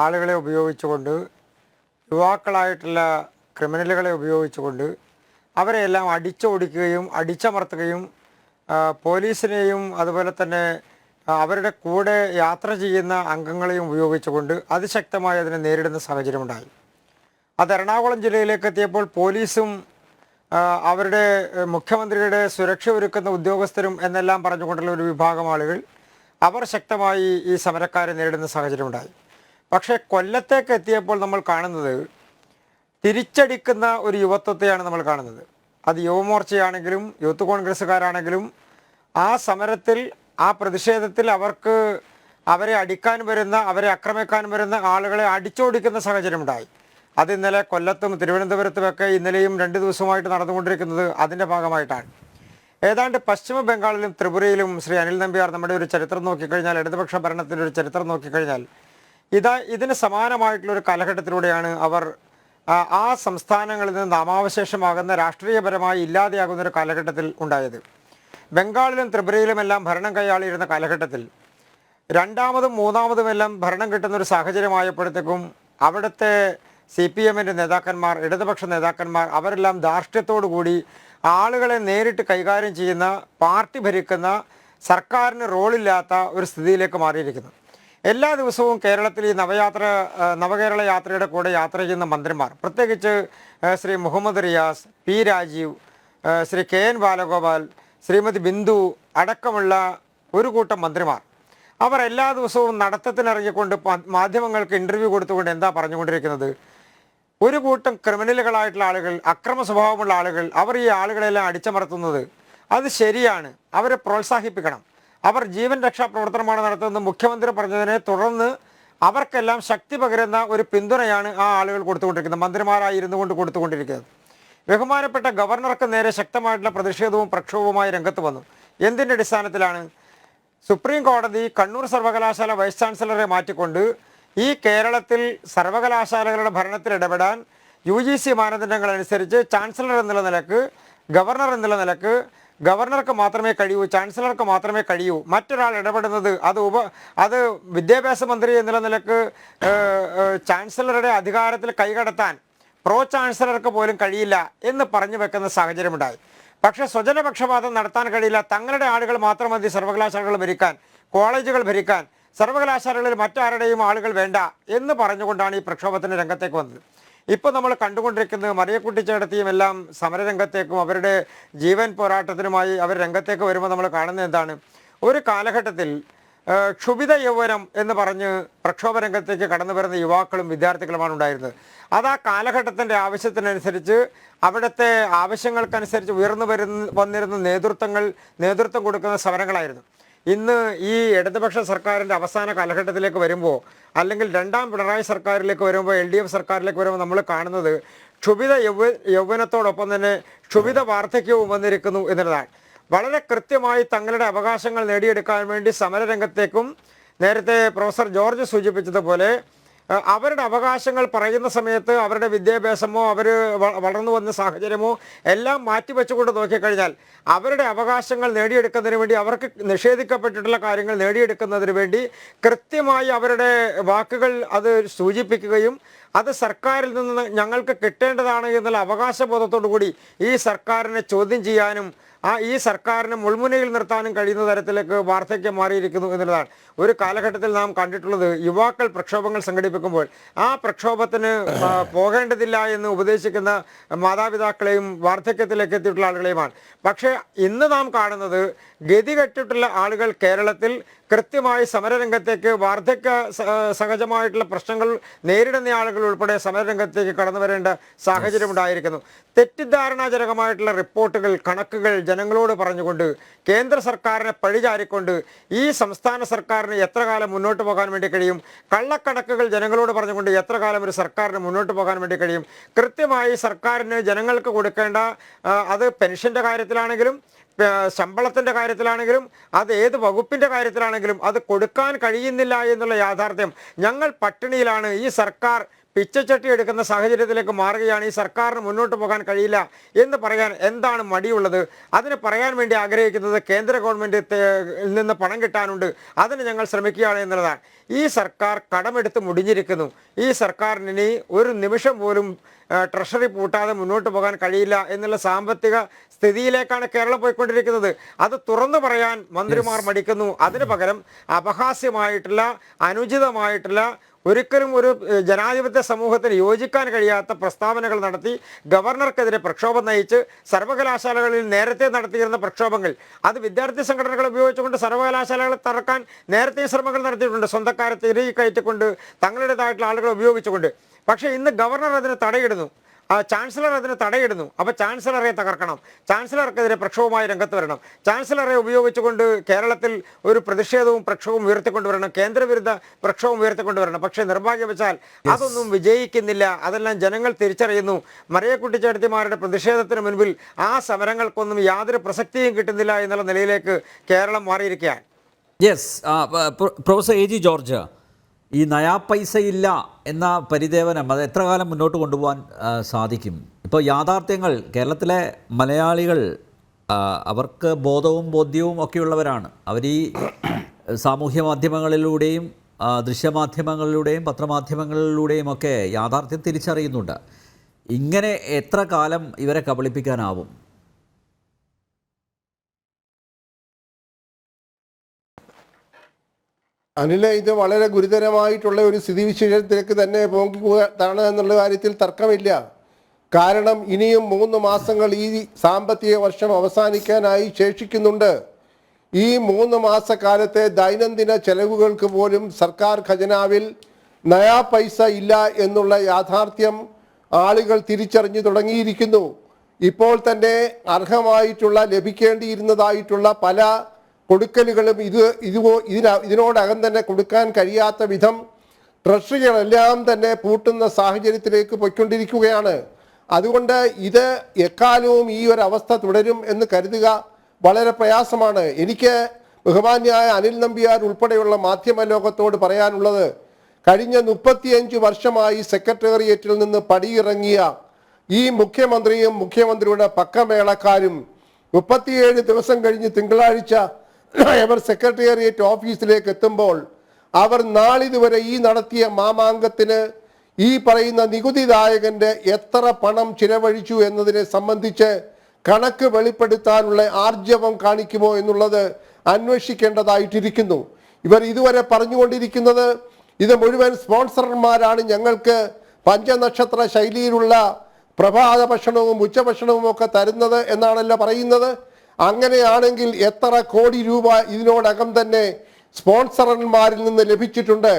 ആളുകളെ ഉപയോഗിച്ചുകൊണ്ട്, യുവാക്കളായിട്ടുള്ള ക്രിമിനലുകളെ ഉപയോഗിച്ചുകൊണ്ട് അവരെയെല്ലാം അടിച്ചോടിക്കുകയും അടിച്ചമർത്തുകയും പോലീസിനെയും അതുപോലെ തന്നെ അവരുടെ കൂടെ യാത്ര ചെയ്യുന്ന അംഗങ്ങളെയും ഉപയോഗിച്ചുകൊണ്ട് അതിശക്തമായി അതിനെ നേരിടുന്ന സാഹചര്യമുണ്ടായി. അത് എറണാകുളം ജില്ലയിലേക്ക് എത്തിയപ്പോൾ പോലീസും അവരുടെ മുഖ്യമന്ത്രിയുടെ സുരക്ഷ ഒരുക്കുന്ന ഉദ്യോഗസ്ഥരും എന്നെല്ലാം പറഞ്ഞുകൊണ്ടുള്ള ഒരു വിഭാഗം ആളുകൾ അവർ ശക്തമായി ഈ സമരക്കാരെ നേരിടുന്ന സാഹചര്യമുണ്ടായി. പക്ഷേ കൊല്ലത്തേക്ക് എത്തിയപ്പോൾ നമ്മൾ കാണുന്നത് തിരിച്ചടിക്കുന്ന ഒരു യുവത്വത്തെയാണ് നമ്മൾ കാണുന്നത്. അത് യുവമോർച്ചയാണെങ്കിലും യൂത്ത് കോൺഗ്രസ്സുകാരാണെങ്കിലും ആ സമരത്തിൽ, ആ പ്രതിഷേധത്തിൽ അവരെ അടിക്കാൻ വരുന്ന, അവരെ ആക്രമിക്കാൻ വരുന്ന ആളുകളെ അടിച്ചോടിക്കുന്ന സാഹചര്യമുണ്ടായി. അത് ഇന്നലെ കൊല്ലത്തും തിരുവനന്തപുരത്തുമൊക്കെ ഇന്നലെയും 2 ദിവസമായിട്ട് നടന്നുകൊണ്ടിരിക്കുന്നത് അതിൻ്റെ ഭാഗമായിട്ടാണ്. ഏതാണ്ട് പശ്ചിമ ബംഗാളിലും ത്രിപുരയിലും ശ്രീ അനിൽ നമ്പ്യാർ നമ്മുടെ ഒരു ചരിത്രം നോക്കിക്കഴിഞ്ഞാൽ, ഇടതുപക്ഷ ഭരണത്തിൻ്റെ ഒരു ചരിത്രം നോക്കിക്കഴിഞ്ഞാൽ ഇതിന് സമാനമായിട്ടുള്ളൊരു കാലഘട്ടത്തിലൂടെയാണ് അവർ ആ സംസ്ഥാനങ്ങളിൽ നിന്ന് നാമാവശേഷമാകുന്ന, രാഷ്ട്രീയപരമായി ഇല്ലാതെയാകുന്ന ഒരു കാലഘട്ടത്തിൽ ഉണ്ടായത്. ബംഗാളിലും ത്രിപുരയിലുമെല്ലാം ഭരണം കൈയാളിയിരുന്ന കാലഘട്ടത്തിൽ രണ്ടാമതും മൂന്നാമതുമെല്ലാം ഭരണം കിട്ടുന്ന ഒരു സാഹചര്യമായപ്പോഴത്തേക്കും അവിടുത്തെ CPM-ൻ്റെ നേതാക്കന്മാർ, ഇടതുപക്ഷ നേതാക്കന്മാർ അവരെല്ലാം ധാർഷ്ട്യത്തോടു കൂടി ആളുകളെ നേരിട്ട് കൈകാര്യം ചെയ്യുന്ന, പാർട്ടി ഭരിക്കുന്ന, സർക്കാരിന് റോളില്ലാത്ത ഒരു സ്ഥിതിയിലേക്ക് മാറിയിരിക്കുന്നു. എല്ലാ ദിവസവും കേരളത്തിൽ ഈ നവകേരള യാത്രയുടെ കൂടെ യാത്ര ചെയ്യുന്ന മന്ത്രിമാർ, പ്രത്യേകിച്ച് ശ്രീ മുഹമ്മദ് റിയാസ്, P. രാജീവ്, ശ്രീ KN ബാലഗോപാൽ, ശ്രീമതി ബിന്ദു അടക്കമുള്ള ഒരു കൂട്ടം മന്ത്രിമാർ, അവർ എല്ലാ ദിവസവും നടത്തത്തിനിറങ്ങിക്കൊണ്ട് മാധ്യമങ്ങൾക്ക് ഇൻ്റർവ്യൂ കൊടുത്തുകൊണ്ട് എന്താ പറഞ്ഞുകൊണ്ടിരിക്കുന്നത്? ഒരു കൂട്ടം ക്രിമിനലുകളായിട്ടുള്ള ആളുകൾ, അക്രമ സ്വഭാവമുള്ള ആളുകൾ, അവർ ഈ ആളുകളെല്ലാം അടിച്ചമർത്തുന്നത് അത് ശരിയാണ്, അവരെ പ്രോത്സാഹിപ്പിക്കണം, അവർ ജീവൻ രക്ഷാ പ്രവർത്തനമാണ് നടത്തുന്നത് മുഖ്യമന്ത്രി പറഞ്ഞതിനെ തുടർന്ന് അവർക്കെല്ലാം ശക്തി പകരുന്ന ഒരു പിന്തുണയാണ് ആ ആളുകൾ കൊടുത്തുകൊണ്ടിരിക്കുന്നത്, മന്ത്രിമാരായി ഇരുന്നു കൊണ്ട് കൊടുത്തുകൊണ്ടിരിക്കുന്നത്. ബഹുമാനപ്പെട്ട ഗവർണർക്ക് നേരെ ശക്തമായിട്ടുള്ള പ്രതിഷേധവും പ്രക്ഷോഭവുമായി രംഗത്ത് വന്നു. എന്തിൻ്റെ അടിസ്ഥാനത്തിലാണ്? സുപ്രീം കോടതി കണ്ണൂർ സർവകലാശാല വൈസ് ചാൻസലറെ മാറ്റിക്കൊണ്ട് ഈ കേരളത്തിൽ സർവകലാശാലകളുടെ ഭരണത്തിൽ ഇടപെടാൻ UGC മാനദണ്ഡങ്ങൾ അനുസരിച്ച് ചാൻസലർ എന്നുള്ള നിലക്ക്, ഗവർണർ എന്നുള്ള നിലക്ക് ഗവർണർക്ക് മാത്രമേ കഴിയൂ, ചാൻസലർക്ക് മാത്രമേ കഴിയൂ. മറ്റൊരാൾ ഇടപെടുന്നത് അത് വിദ്യാഭ്യാസ മന്ത്രി എന്നുള്ള നിലക്ക് ചാൻസലറുടെ അധികാരത്തിൽ കൈകടത്താൻ പ്രോ ചാൻസലർക്ക് പോലും കഴിയില്ല എന്ന് പറഞ്ഞു വെക്കുന്ന സാഹചര്യമുണ്ടായി. പക്ഷേ സ്വജനപക്ഷപാതം നടത്താൻ കഴിയില്ല, തങ്ങളുടെ ആളുകൾ മാത്രം മതി സർവകലാശാലകൾ ഭരിക്കാൻ, കോളേജുകൾ ഭരിക്കാൻ, സർവകലാശാലകളിൽ മറ്റാരുടെയും ആളുകൾ വേണ്ട എന്ന് പറഞ്ഞുകൊണ്ടാണ് ഈ പ്രക്ഷോഭത്തിന് രംഗത്തേക്ക് വന്നത്. ഇപ്പോൾ നമ്മൾ കണ്ടുകൊണ്ടിരിക്കുന്നത് മറിയക്കുട്ടി ചേട്ടത്തിയും എല്ലാം സമരരംഗത്തേക്കും അവരുടെ ജീവൻ പോരാട്ടത്തിനുമായി അവർ രംഗത്തേക്ക് വരുമ്പോൾ നമ്മൾ കാണുന്നത് എന്താണ്? ഒരു കാലഘട്ടത്തിൽ ക്ഷുഭിത യൗവനം എന്ന് പറഞ്ഞ് പ്രക്ഷോഭ രംഗത്തേക്ക് കടന്നു വരുന്ന യുവാക്കളും വിദ്യാർത്ഥികളുമാണ് ഉണ്ടായിരുന്നത്. അത് ആ കാലഘട്ടത്തിൻ്റെ ആവശ്യത്തിനനുസരിച്ച്, അവിടുത്തെ ആവശ്യങ്ങൾക്കനുസരിച്ച് വന്നിരുന്ന നേതൃത്വം കൊടുക്കുന്ന സമരങ്ങളായിരുന്നു. ഇന്ന് ഈ ഇടതുപക്ഷ സർക്കാരിൻ്റെ അവസാന കാലഘട്ടത്തിലേക്ക് വരുമ്പോൾ, അല്ലെങ്കിൽ രണ്ടാം പിണറായി സർക്കാരിലേക്ക് വരുമ്പോൾ, LDF സർക്കാരിലേക്ക് വരുമ്പോൾ നമ്മൾ കാണുന്നത് ക്ഷുഭിത യൗവനത്തോടൊപ്പം തന്നെ ക്ഷുഭിത വാർദ്ധക്യവും വന്നിരിക്കുന്നു എന്നുള്ളതാണ്. വളരെ കൃത്യമായി തങ്ങളുടെ അവകാശങ്ങൾ നേടിയെടുക്കാൻ വേണ്ടി സമരരംഗത്തേക്കും, നേരത്തെ പ്രൊഫസർ ജോർജ് സൂചിപ്പിച്ചതുപോലെ അവരുടെ അവകാശങ്ങൾ പറയുന്ന സമയത്ത് അവരുടെ വിദ്യാഭ്യാസമോ അവർ വളർന്നു വന്ന സാഹചര്യമോ എല്ലാം മാറ്റിവെച്ചുകൊണ്ട് നോക്കിക്കഴിഞ്ഞാൽ അവരുടെ അവകാശങ്ങൾ നേടിയെടുക്കുന്നതിന് വേണ്ടി, അവർക്ക് നിഷേധിക്കപ്പെട്ടിട്ടുള്ള കാര്യങ്ങൾ നേടിയെടുക്കുന്നതിന് വേണ്ടി കൃത്യമായി അവരുടെ വാക്കുകൾ അത് സൂചിപ്പിക്കുകയും അത് സർക്കാരിൽ നിന്ന് ഞങ്ങൾക്ക് കിട്ടേണ്ടതാണ് എന്നുള്ള അവകാശബോധത്തോടു കൂടി ഈ സർക്കാരിനെ ചോദ്യം ചെയ്യാനും ഈ സർക്കാരിനെ മുൾമുനയിൽ നിർത്താനും കഴിയുന്ന തരത്തിലേക്ക് വാർദ്ധക്യം മാറിയിരിക്കുന്നു എന്നുള്ളതാണ്. ഒരു കാലഘട്ടത്തിൽ നാം കണ്ടിട്ടുള്ളത് യുവാക്കൾ പ്രക്ഷോഭങ്ങൾ സംഘടിപ്പിക്കുമ്പോൾ ആ പ്രക്ഷോഭത്തിന് പോകേണ്ടതില്ല എന്ന് ഉപദേശിക്കുന്ന മാതാപിതാക്കളെയും വാർദ്ധക്യത്തിലേക്ക് എത്തിയിട്ടുള്ള ആളുകളെയുമാണ്. പക്ഷേ ഇന്ന് നാം കാണുന്നത് ഗതികെട്ടിട്ടുള്ള ആളുകൾ കേരളത്തിൽ കൃത്യമായി സമരരംഗത്തേക്ക്, വാർദ്ധക്യ സഹജമായിട്ടുള്ള പ്രശ്നങ്ങൾ നേരിടുന്ന ആളുകൾ ഉൾപ്പെടെ സമരരംഗത്തേക്ക് കടന്നു വരേണ്ട സാഹചര്യം ഉണ്ടായിരിക്കുന്നു. തെറ്റിദ്ധാരണാജനകമായിട്ടുള്ള റിപ്പോർട്ടുകൾ, കണക്കുകൾ ജനങ്ങളോട് പറഞ്ഞുകൊണ്ട്, കേന്ദ്ര സർക്കാരിനെ പഴിചാരിക്കൊണ്ട് ഈ സംസ്ഥാന സർക്കാരിന് എത്ര കാലം മുന്നോട്ട് പോകാൻ വേണ്ടി കഴിയും? കള്ളക്കണക്കുകൾ ജനങ്ങളോട് പറഞ്ഞുകൊണ്ട് എത്ര കാലം ഒരു സർക്കാരിന് മുന്നോട്ട് പോകാൻ വേണ്ടി കഴിയും? കൃത്യമായി സർക്കാരിന് ജനങ്ങൾക്ക് കൊടുക്കേണ്ട, അത് പെൻഷൻ്റെ കാര്യത്തിലാണെങ്കിലും ശമ്പളത്തിൻ്റെ കാര്യത്തിലാണെങ്കിലും അത് ഏത് വകുപ്പിൻ്റെ കാര്യത്തിലാണെങ്കിലും അത് കൊടുക്കാൻ കഴിയുന്നില്ല എന്നുള്ള യാഥാർത്ഥ്യം, ഞങ്ങൾ പട്ടിണിയിലാണ്, ഈ സർക്കാർ പിച്ചച്ചട്ടി എടുക്കുന്ന സാഹചര്യത്തിലേക്ക് മാറുകയാണ്, ഈ സർക്കാരിന് മുന്നോട്ട് പോകാൻ കഴിയില്ല എന്ന് പറയാൻ എന്താണ് മടിയുള്ളത്? അതിന് പറയാൻ വേണ്ടി ആഗ്രഹിക്കുന്നത് കേന്ദ്ര ഗവൺമെൻറ്റിൽ നിന്ന് പണം കിട്ടാനുണ്ട്, അതിന് ഞങ്ങൾ ശ്രമിക്കുകയാണ് എന്നുള്ളതാണ്. ഈ സർക്കാർ കടമെടുത്ത് മുടിഞ്ഞിരിക്കുന്നു. ഈ സർക്കാരിന് ഇനി ഒരു നിമിഷം പോലും ട്രഷറി പൂട്ടാതെ മുന്നോട്ട് പോകാൻ കഴിയില്ല എന്നുള്ള സാമ്പത്തിക സ്ഥിതിയിലേക്കാണ് കേരളം പോയിക്കൊണ്ടിരിക്കുന്നത്. അത് തുറന്നു പറയാൻ മന്ത്രിമാർ മടിക്കുന്നു. അതിന് പകരം അപഹാസ്യമായിട്ടുള്ള, അനുചിതമായിട്ടുള്ള, ഒരിക്കലും ഒരു ജനാധിപത്യ സമൂഹത്തിന് യോജിക്കാൻ കഴിയാത്ത പ്രസ്താവനകൾ നടത്തി ഗവർണർക്കെതിരെ പ്രക്ഷോഭം നയിച്ച്, സർവകലാശാലകളിൽ നേരത്തെ നടത്തിയിരുന്ന പ്രക്ഷോഭങ്ങൾ അത് വിദ്യാർത്ഥി സംഘടനകൾ ഉപയോഗിച്ചുകൊണ്ട് സർവകലാശാലകളെ തറക്കാൻ നേരത്തെ ശ്രമങ്ങൾ നടത്തിയിട്ടുണ്ട്, സ്വന്തക്കാരെ തിരികെ കയറ്റിക്കൊണ്ട് തങ്ങളുടേതായിട്ടുള്ള ആളുകളെ ഉപയോഗിച്ചുകൊണ്ട്. പക്ഷേ ഇന്ന് ഗവർണർ അതിന് തടയിടുന്നു, ചാൻസലർ അതിന് തടയിടുന്നു. അപ്പോൾ ചാൻസലറെ തകർക്കണം, ചാൻസലർക്കെതിരെ പ്രക്ഷോഭമായി രംഗത്ത് വരണം, ചാൻസലറെ ഉപയോഗിച്ചുകൊണ്ട് കേരളത്തിൽ ഒരു പ്രതിഷേധവും പ്രക്ഷോഭവും ഉയർത്തിക്കൊണ്ടുവരണം, കേന്ദ്രവിരുദ്ധ പ്രക്ഷോഭം ഉയർത്തിക്കൊണ്ടുവരണം. പക്ഷേ നിർഭാഗ്യവശാൽ അതൊന്നും വിജയിക്കുന്നില്ല. അതെല്ലാം ജനങ്ങൾ തിരിച്ചറിയുന്നു. മറിയക്കുട്ടി ചേട്ടത്തിമാരുടെ പ്രതിഷേധത്തിന് മുൻപിൽ ആ സമരങ്ങൾക്കൊന്നും യാതൊരു പ്രസക്തിയും കിട്ടുന്നില്ല എന്നുള്ള നിലയിലേക്ക് കേരളം മാറിയിരിക്കുകയാണ്. യെസ്, പ്രൊഫസർ AG ജോർജ്, ഈ നയാ പൈസയില്ല എന്ന പരിദേവനം അത് എത്ര കാലം മുന്നോട്ട് കൊണ്ടുപോകാൻ സാധിക്കും? ഇപ്പോൾ യാഥാർത്ഥ്യങ്ങൾ, കേരളത്തിലെ മലയാളികൾ അവർക്ക് ബോധവും ബോധ്യവും ഒക്കെയുള്ളവരാണ്. അവർ ഈ സാമൂഹ്യ മാധ്യമങ്ങളിലൂടെയും ദൃശ്യമാധ്യമങ്ങളിലൂടെയും പത്രമാധ്യമങ്ങളിലൂടെയും ഒക്കെ യാഥാർത്ഥ്യം തിരിച്ചറിയുന്നുണ്ട്. ഇങ്ങനെ എത്ര കാലം ഇവരെ കബളിപ്പിക്കാനാവും? അനില, ഇത് വളരെ ഗുരുതരമായിട്ടുള്ള ഒരു സ്ഥിതിവിശേഷത്തിലേക്ക് തന്നെ പോകുകയാണ് എന്നുള്ള കാര്യത്തിൽ തർക്കമില്ല. കാരണം ഇനിയും 3 മാസങ്ങൾ ഈ സാമ്പത്തിക വർഷം അവസാനിക്കാനായി ശേഷിക്കുന്നുണ്ട്. ഈ 3 മാസക്കാലത്തെ ദൈനംദിന ചെലവുകൾക്ക് പോലും സർക്കാർ ഖജനാവിൽ നയാ പൈസ ഇല്ല എന്നുള്ള യാഥാർത്ഥ്യം ആളുകൾ തിരിച്ചറിഞ്ഞു തുടങ്ങിയിരിക്കുന്നു. ഇപ്പോൾ തന്നെ അർഹമായിട്ടുള്ള, ലഭിക്കേണ്ടിയിരുന്നതായിട്ടുള്ള പല കൊടുക്കലുകളും ഇതിനോടകം തന്നെ കൊടുക്കാൻ കഴിയാത്ത വിധം ട്രഷറികളെല്ലാം തന്നെ പൂട്ടുന്ന സാഹചര്യത്തിലേക്ക് പോയിക്കൊണ്ടിരിക്കുകയാണ്. അതുകൊണ്ട് ഇത് എക്കാലവും ഈ ഒരു അവസ്ഥ തുടരും എന്ന് കരുതുക വളരെ പ്രയാസമാണ്. എനിക്ക് ബഹുമാന്യായ അനിൽ നമ്പ്യാർ ഉൾപ്പെടെയുള്ള മാധ്യമ ലോകത്തോട് പറയാനുള്ളത്, കഴിഞ്ഞ 35 വർഷമായി സെക്രട്ടേറിയറ്റിൽ നിന്ന് പടിയിറങ്ങിയ ഈ മുഖ്യമന്ത്രിയും മുഖ്യമന്ത്രിയുടെ പക്കമേളക്കാരും 37 ദിവസം കഴിഞ്ഞ് തിങ്കളാഴ്ച അവർ സെക്രട്ടേറിയറ്റ് ഓഫീസിലേക്ക് എത്തുമ്പോൾ അവർ നാളിതുവരെ ഈ നടത്തിയ മാമാങ്കത്തിന് ഈ പറയുന്ന നികുതിദായകന്റെ എത്ര പണം ചിലവഴിച്ചു എന്നതിനെ സംബന്ധിച്ച് കണക്ക് വെളിപ്പെടുത്താനുള്ള ആർജവം കാണിക്കുമോ എന്നുള്ളത് അന്വേഷിക്കേണ്ടതായിട്ടിരിക്കുന്നു. ഇവർ ഇതുവരെ പറഞ്ഞുകൊണ്ടിരിക്കുന്നത് ഇത് മുഴുവൻ സ്പോൺസർമാരാണ് ഞങ്ങൾക്ക് പഞ്ചനക്ഷത്ര ശൈലിയിലുള്ള പ്രഭാത ഭക്ഷണവും ഉച്ചഭക്ഷണവും ഒക്കെ തരുന്നത് എന്നാണല്ലോ പറയുന്നത്. അങ്ങനെയാണെങ്കിൽ എത്ര കോടി രൂപ ഇതിനോടകം തന്നെ സ്പോൺസർമാരിൽ നിന്ന് ലഭിച്ചിട്ടുണ്ട്?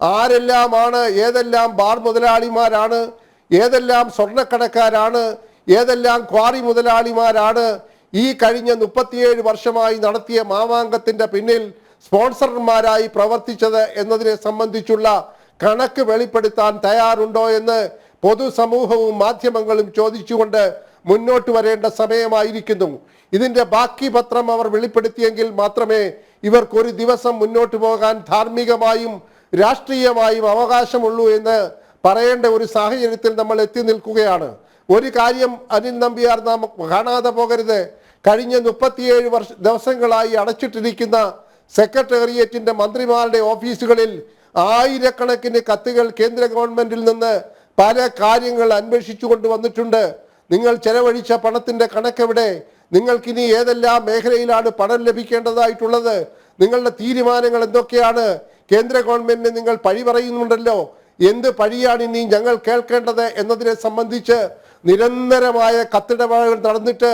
ആരെല്ലാമാണ്, ഏതെല്ലാം ബാർ മുതലാളിമാരാണ്, ഏതെല്ലാം സ്വർണ്ണക്കടക്കാരാണ്, ഏതെല്ലാം ക്വാറി മുതലാളിമാരാണ് ഈ കഴിഞ്ഞ 37 വർഷമായി നടത്തിയ മാമാങ്കത്തിന്റെ പിന്നിൽ സ്പോൺസർമാരായി പ്രവർത്തിച്ചത് എന്നതിനെ സംബന്ധിച്ചുള്ള കണക്ക് വെളിപ്പെടുത്താൻ തയ്യാറുണ്ടോ എന്ന് പൊതുസമൂഹവും മാധ്യമങ്ങളും ചോദിച്ചുകൊണ്ട് മുന്നോട്ട് വരേണ്ട സമയമായിരിക്കുന്നു. ഇതിന്റെ ബാക്കി പത്രം അവർ വെളിപ്പെടുത്തിയെങ്കിൽ മാത്രമേ ഇവർക്കൊരു ദിവസം മുന്നോട്ട് പോകാൻ ധാർമ്മികമായും രാഷ്ട്രീയമായും അവകാശമുള്ളൂ എന്ന് പറയേണ്ട ഒരു സാഹചര്യത്തിൽ നമ്മൾ എത്തി നിൽക്കുകയാണ്. ഒരു കാര്യം അനിൽ നമ്പ്യാർ നാം കാണാതെ പോകരുത്. കഴിഞ്ഞ 37 ദിവസങ്ങളായി അടച്ചിട്ടിരിക്കുന്ന സെക്രട്ടേറിയറ്റിന്റെ മന്ത്രിമാരുടെ ഓഫീസുകളിൽ ആയിരക്കണക്കിന് കത്തുകൾ കേന്ദ്ര ഗവൺമെന്റിൽ നിന്ന് പല കാര്യങ്ങൾ അന്വേഷിച്ചു കൊണ്ടുവന്നിട്ടുണ്ട്. നിങ്ങൾ ചെലവഴിച്ച പണത്തിന്റെ കണക്കെവിടെ? നിങ്ങൾക്കിനി ഏതെല്ലാം മേഖലയിലാണ് പണം ലഭിക്കേണ്ടതായിട്ടുള്ളത്? നിങ്ങളുടെ തീരുമാനങ്ങൾ എന്തൊക്കെയാണ്? കേന്ദ്ര ഗവൺമെന്റിന് നിങ്ങൾ പഴി പറയുന്നുണ്ടല്ലോ, എന്ത് പഴിയാണ് ഇനി ഞങ്ങൾ കേൾക്കേണ്ടത് എന്നതിനെ സംബന്ധിച്ച് നിരന്തരമായ കത്തിടപാടുകൾ നടന്നിട്ട്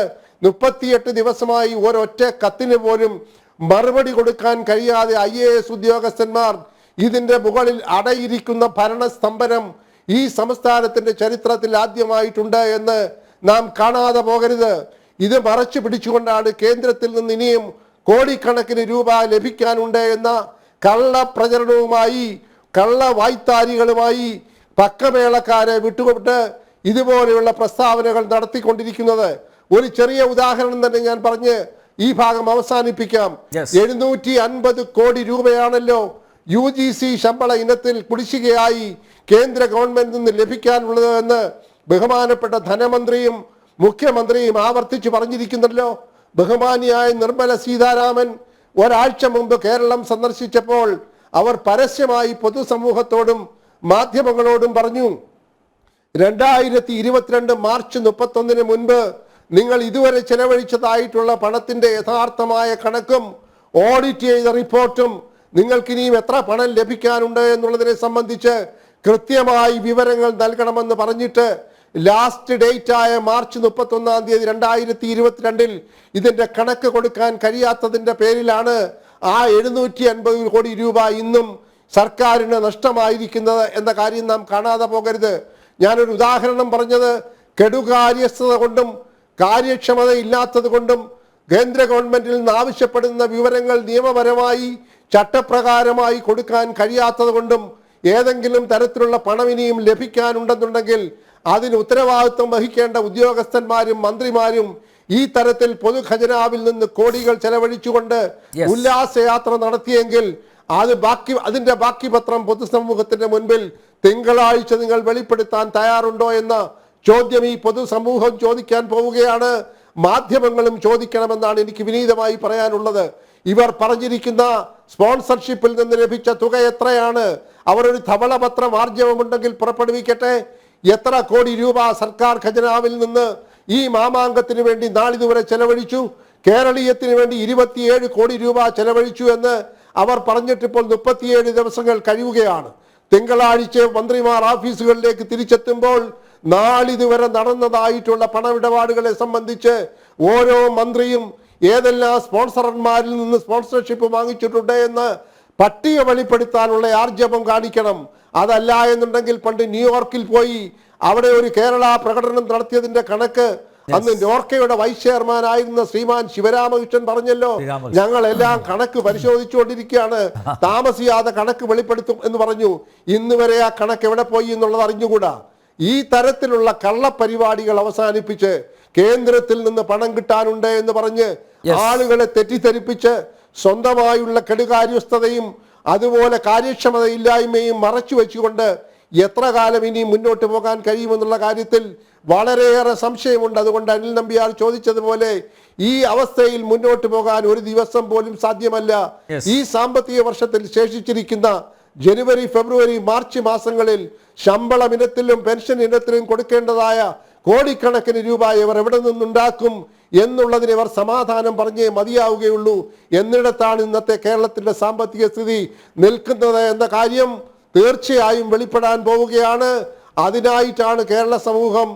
38 ദിവസമായി ഒരൊറ്റ കത്തിന് പോലും മറുപടി കൊടുക്കാൻ കഴിയാതെ IAS ഉദ്യോഗസ്ഥന്മാർ ഇതിന്റെ മുകളിൽ അടയിരിക്കുന്ന ഭരണസ്തംഭനം ഈ സംസ്ഥാനത്തിന്റെ ചരിത്രത്തിൽ ആദ്യമായിട്ടുണ്ട് എന്ന് നാം കാണാതെ പോകരുത്. ഇത് മറച്ചു പിടിച്ചുകൊണ്ടാണ് കേന്ദ്രത്തിൽ നിന്ന് ഇനിയും കോടിക്കണക്കിന് രൂപ ലഭിക്കാനുണ്ട് എന്ന കള്ള പ്രചരണവുമായി കള്ള വായ്ത്താരികളുമായി പക്കമേളക്കാരെ വിട്ടുകൊടുത്ത് ഇതുപോലെയുള്ള പ്രസ്താവനകൾ നടത്തിക്കൊണ്ടിരിക്കുന്നത്. ഒരു ചെറിയ ഉദാഹരണം തന്നെ ഞാൻ പറഞ്ഞ് ഈ ഭാഗം അവസാനിപ്പിക്കാം. 750 കോടി രൂപയാണല്ലോ UGC ശമ്പള ഇനത്തിൽ കുടിശ്ശികയായി കേന്ദ്ര ഗവൺമെന്റിൽ നിന്ന് ലഭിക്കാനുള്ളത് എന്ന് ബഹുമാനപ്പെട്ട ധനമന്ത്രിയും മുഖ്യമന്ത്രിയും ആവർത്തിച്ച് പറഞ്ഞിരിക്കുന്നല്ലോ. ബഹുമാനിയായ നിർമ്മല സീതാരാമൻ ഒരാഴ്ച മുമ്പ് കേരളം സന്ദർശിച്ചപ്പോൾ അവർ പരസ്യമായി പൊതുസമൂഹത്തോടും മാധ്യമങ്ങളോടും പറഞ്ഞു, 2022 മാർച്ച് 31 മുൻപ് നിങ്ങൾ ഇതുവരെ ചെലവഴിച്ചതായിട്ടുള്ള പണത്തിന്റെ യഥാർത്ഥമായ കണക്കും ഓഡിറ്റ് ചെയ്ത റിപ്പോർട്ടും നിങ്ങൾക്കിനിയും എത്ര പണം ലഭിക്കാനുണ്ട് എന്നുള്ളതിനെ സംബന്ധിച്ച് കൃത്യമായി വിവരങ്ങൾ നൽകണമെന്ന് പറഞ്ഞിട്ട് ലാസ്റ്റ് ഡേറ്റ് ആയ മാർച്ച് 31 തീയതി 2022 ഇതിന്റെ കണക്ക് കൊടുക്കാൻ കഴിയാത്തതിന്റെ പേരിലാണ് ആ 750 കോടി രൂപ ഇന്നും സർക്കാരിന് നഷ്ടമായിരിക്കുന്നത് എന്ന കാര്യം നാം കാണാതെ പോകരുത്. ഞാനൊരു ഉദാഹരണം പറഞ്ഞത് കെടുകാര്യസ്ഥത കൊണ്ടും കാര്യക്ഷമത ഇല്ലാത്തത് കൊണ്ടും കേന്ദ്ര ഗവൺമെന്റിൽ നിന്ന് ആവശ്യപ്പെടുന്ന വിവരങ്ങൾ നിയമപരമായി ചട്ടപ്രകാരമായി കൊടുക്കാൻ കഴിയാത്തത് കൊണ്ടും ഏതെങ്കിലും തരത്തിലുള്ള പണം ഇനിയും ലഭിക്കാനുണ്ടെന്നുണ്ടെങ്കിൽ അതിന് ഉത്തരവാദിത്വം വഹിക്കേണ്ട ഉദ്യോഗസ്ഥന്മാരും മന്ത്രിമാരും ഈ തരത്തിൽ പൊതുഖജനാവിൽ നിന്ന് കോടികൾ ചെലവഴിച്ചുകൊണ്ട് ഉല്ലാസയാത്ര നടത്തിയെങ്കിൽ അതിന്റെ ബാക്കി പത്രം പൊതുസമൂഹത്തിന്റെ മുൻപിൽ തിങ്കളാഴ്ച നിങ്ങൾ വെളിപ്പെടുത്താൻ തയ്യാറുണ്ടോ എന്ന ചോദ്യം ഈ പൊതുസമൂഹം ചോദിക്കാൻ പോവുകയാണ്. മാധ്യമങ്ങളും ചോദിക്കണമെന്നാണ് എനിക്ക് വിനീതമായി പറയാനുള്ളത്. ഇവർ പറഞ്ഞിരിക്കുന്ന സ്പോൺസർഷിപ്പിൽ നിന്ന് ലഭിച്ച തുക എത്രയാണ്? അവരൊരു ധവളപത്രം ആർജവമുണ്ടെങ്കിൽ പുറപ്പെടുവിക്കട്ടെ. എത്ര കോടി രൂപ സർക്കാർ ഖജനാവിൽ നിന്ന് ഈ മാമാങ്കത്തിന് വേണ്ടി നാളിതുവരെ ചെലവഴിച്ചു? കേരളീയത്തിന് വേണ്ടി 27 കോടി രൂപ ചെലവഴിച്ചു എന്ന് അവർ പറഞ്ഞിട്ടിപ്പോൾ 37 ദിവസങ്ങൾ കഴിയുകയാണ്. തിങ്കളാഴ്ച മന്ത്രിമാർ ഓഫീസുകളിലേക്ക് തിരിച്ചെത്തുമ്പോൾ നാളിതുവരെ നടന്നതായിട്ടുള്ള പണമിടപാടുകളെ സംബന്ധിച്ച് ഓരോ മന്ത്രിയും ഏതെല്ലാം സ്പോൺസർമാരിൽ നിന്ന് സ്പോൺസർഷിപ്പ് വാങ്ങിച്ചിട്ടുണ്ട് എന്ന് പട്ടിക വെളിപ്പെടുത്താനുള്ള ആർജവം കാണിക്കണം. അതല്ല എന്നുണ്ടെങ്കിൽ പണ്ട് ന്യൂയോർക്കിൽ പോയി അവിടെ ഒരു കേരള പ്രകടനം നടത്തിയതിന്റെ കണക്ക് അന്ന് നോർക്കയുടെ വൈസ് ചെയർമാൻ ആയിരുന്ന ശ്രീമാൻ ശിവരാമകൃഷ്ണൻ പറഞ്ഞല്ലോ, ഞങ്ങളെല്ലാം കണക്ക് പരിശോധിച്ചുകൊണ്ടിരിക്കുകയാണ്, താമസിയാതെ കണക്ക് വെളിപ്പെടുത്തും എന്ന് പറഞ്ഞു. ഇന്ന് വരെ ആ കണക്ക് എവിടെ പോയി എന്നുള്ളത് അറിഞ്ഞുകൂടാ. ഈ തരത്തിലുള്ള കള്ളപ്പരിപാടികൾ അവസാനിപ്പിച്ച് കേന്ദ്രത്തിൽ നിന്ന് പണം കിട്ടാനുണ്ട് എന്ന് പറഞ്ഞ് ആളുകളെ തെറ്റിദ്ധരിപ്പിച്ച് സ്വന്തമായുള്ള കെടുകാര്യസ്ഥതയും അതുപോലെ കാര്യക്ഷമതയില്ലായ്മയും മറച്ചു വെച്ചുകൊണ്ട് എത്ര കാലം ഇനി മുന്നോട്ട് പോകാൻ കഴിയുമെന്നുള്ള കാര്യത്തിൽ വളരെയേറെ സംശയമുണ്ട്. അതുകൊണ്ട് അനിൽ നമ്പ്യാർ ചോദിച്ചതുപോലെ ഈ അവസ്ഥയിൽ മുന്നോട്ട് പോകാൻ ഒരു ദിവസം പോലും സാധ്യമല്ല. ഈ സാമ്പത്തിക വർഷത്തിൽ ശേഷിച്ചിരിക്കുന്ന ജനുവരി, ഫെബ്രുവരി, മാർച്ച് മാസങ്ങളിൽ ശമ്പളം ഇനത്തിലും പെൻഷൻ ഇനത്തിലും കൊടുക്കേണ്ടതായ കോടിക്കണക്കിന് രൂപ ഇവർ എവിടെ നിന്നുണ്ടാക്കും എന്നുള്ളതിന് ഇവർ സമാധാനം പറഞ്ഞേ മതിയാവുകയുള്ളൂ. എന്നിടത്താണ് ഇന്നത്തെ കേരളത്തിന്റെ സാമ്പത്തിക സ്ഥിതി നിൽക്കുന്നത് എന്ന കാര്യം തീർച്ചയായും വെളിപ്പെടാൻ പോവുകയാണ്. അതിനായിട്ടാണ് കേരള സമൂഹം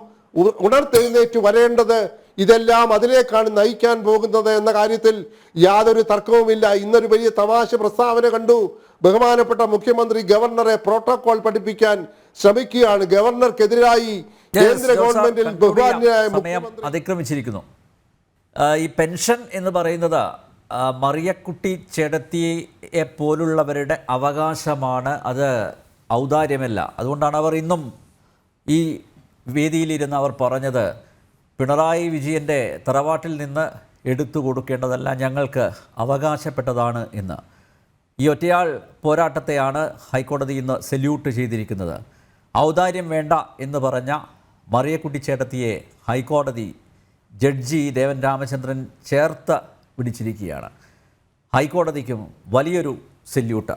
ഉണർത്തെഴുന്നേറ്റ് വരേണ്ടത്. ഇതെല്ലാം അതിലേക്കാണ് നയിക്കാൻ പോകുന്നത് എന്ന കാര്യത്തിൽ യാതൊരു തർക്കവുമില്ല. ഇന്നൊരു വലിയ തമാശ പ്രസ്താവന കണ്ടു. ബഹുമാനപ്പെട്ട മുഖ്യമന്ത്രി ഗവർണറെ പ്രോട്ടോകോൾ പഠിപ്പിക്കാൻ ശ്രമിക്കുകയാണ്. ഗവർണർക്കെതിരായി കേന്ദ്ര ഗവൺമെന്റിൽ ബഹുമാന്യനായ അതിക്രമിച്ചിരിക്കുന്നു. ഈ പെൻഷൻ എന്ന് പറയുന്നത് മറിയക്കുട്ടി ചേടത്തിയെ പോലുള്ളവരുടെ അവകാശമാണ്, അത് ഔദാര്യമല്ല. അതുകൊണ്ടാണ് അവർ ഇന്നും ഈ വേദിയിലിരുന്ന് അവർ പറഞ്ഞത് പിണറായി വിജയൻ്റെ തറവാട്ടിൽ നിന്ന് എടുത്തു കൊടുക്കേണ്ടതല്ല, ഞങ്ങൾക്ക് അവകാശപ്പെട്ടതാണ് എന്ന്. ഈ ഒറ്റയാൾ പോരാട്ടത്തെയാണ് ഹൈക്കോടതി ഇന്ന് സല്യൂട്ട് ചെയ്തിരിക്കുന്നത്. ഔദാര്യം വേണ്ട എന്ന് പറഞ്ഞ മറിയക്കുട്ടി ചേട്ടത്തിയെ ഹൈക്കോടതി ജഡ്ജി ദേവൻ രാമചന്ദ്രൻ ചേർത്ത് പിടിച്ചിരിക്കുകയാണ്. ഹൈക്കോടതിക്കും വലിയൊരു സല്യൂട്ട്.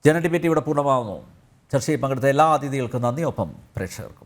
ജന ഡിബേറ്റ് ഇവിടെ പൂർണ്ണമാകുന്നു. ചർച്ചയിൽ പങ്കെടുത്ത എല്ലാ അതിഥികൾക്കും നന്ദി, ഒപ്പം പ്രേക്ഷകർക്കും.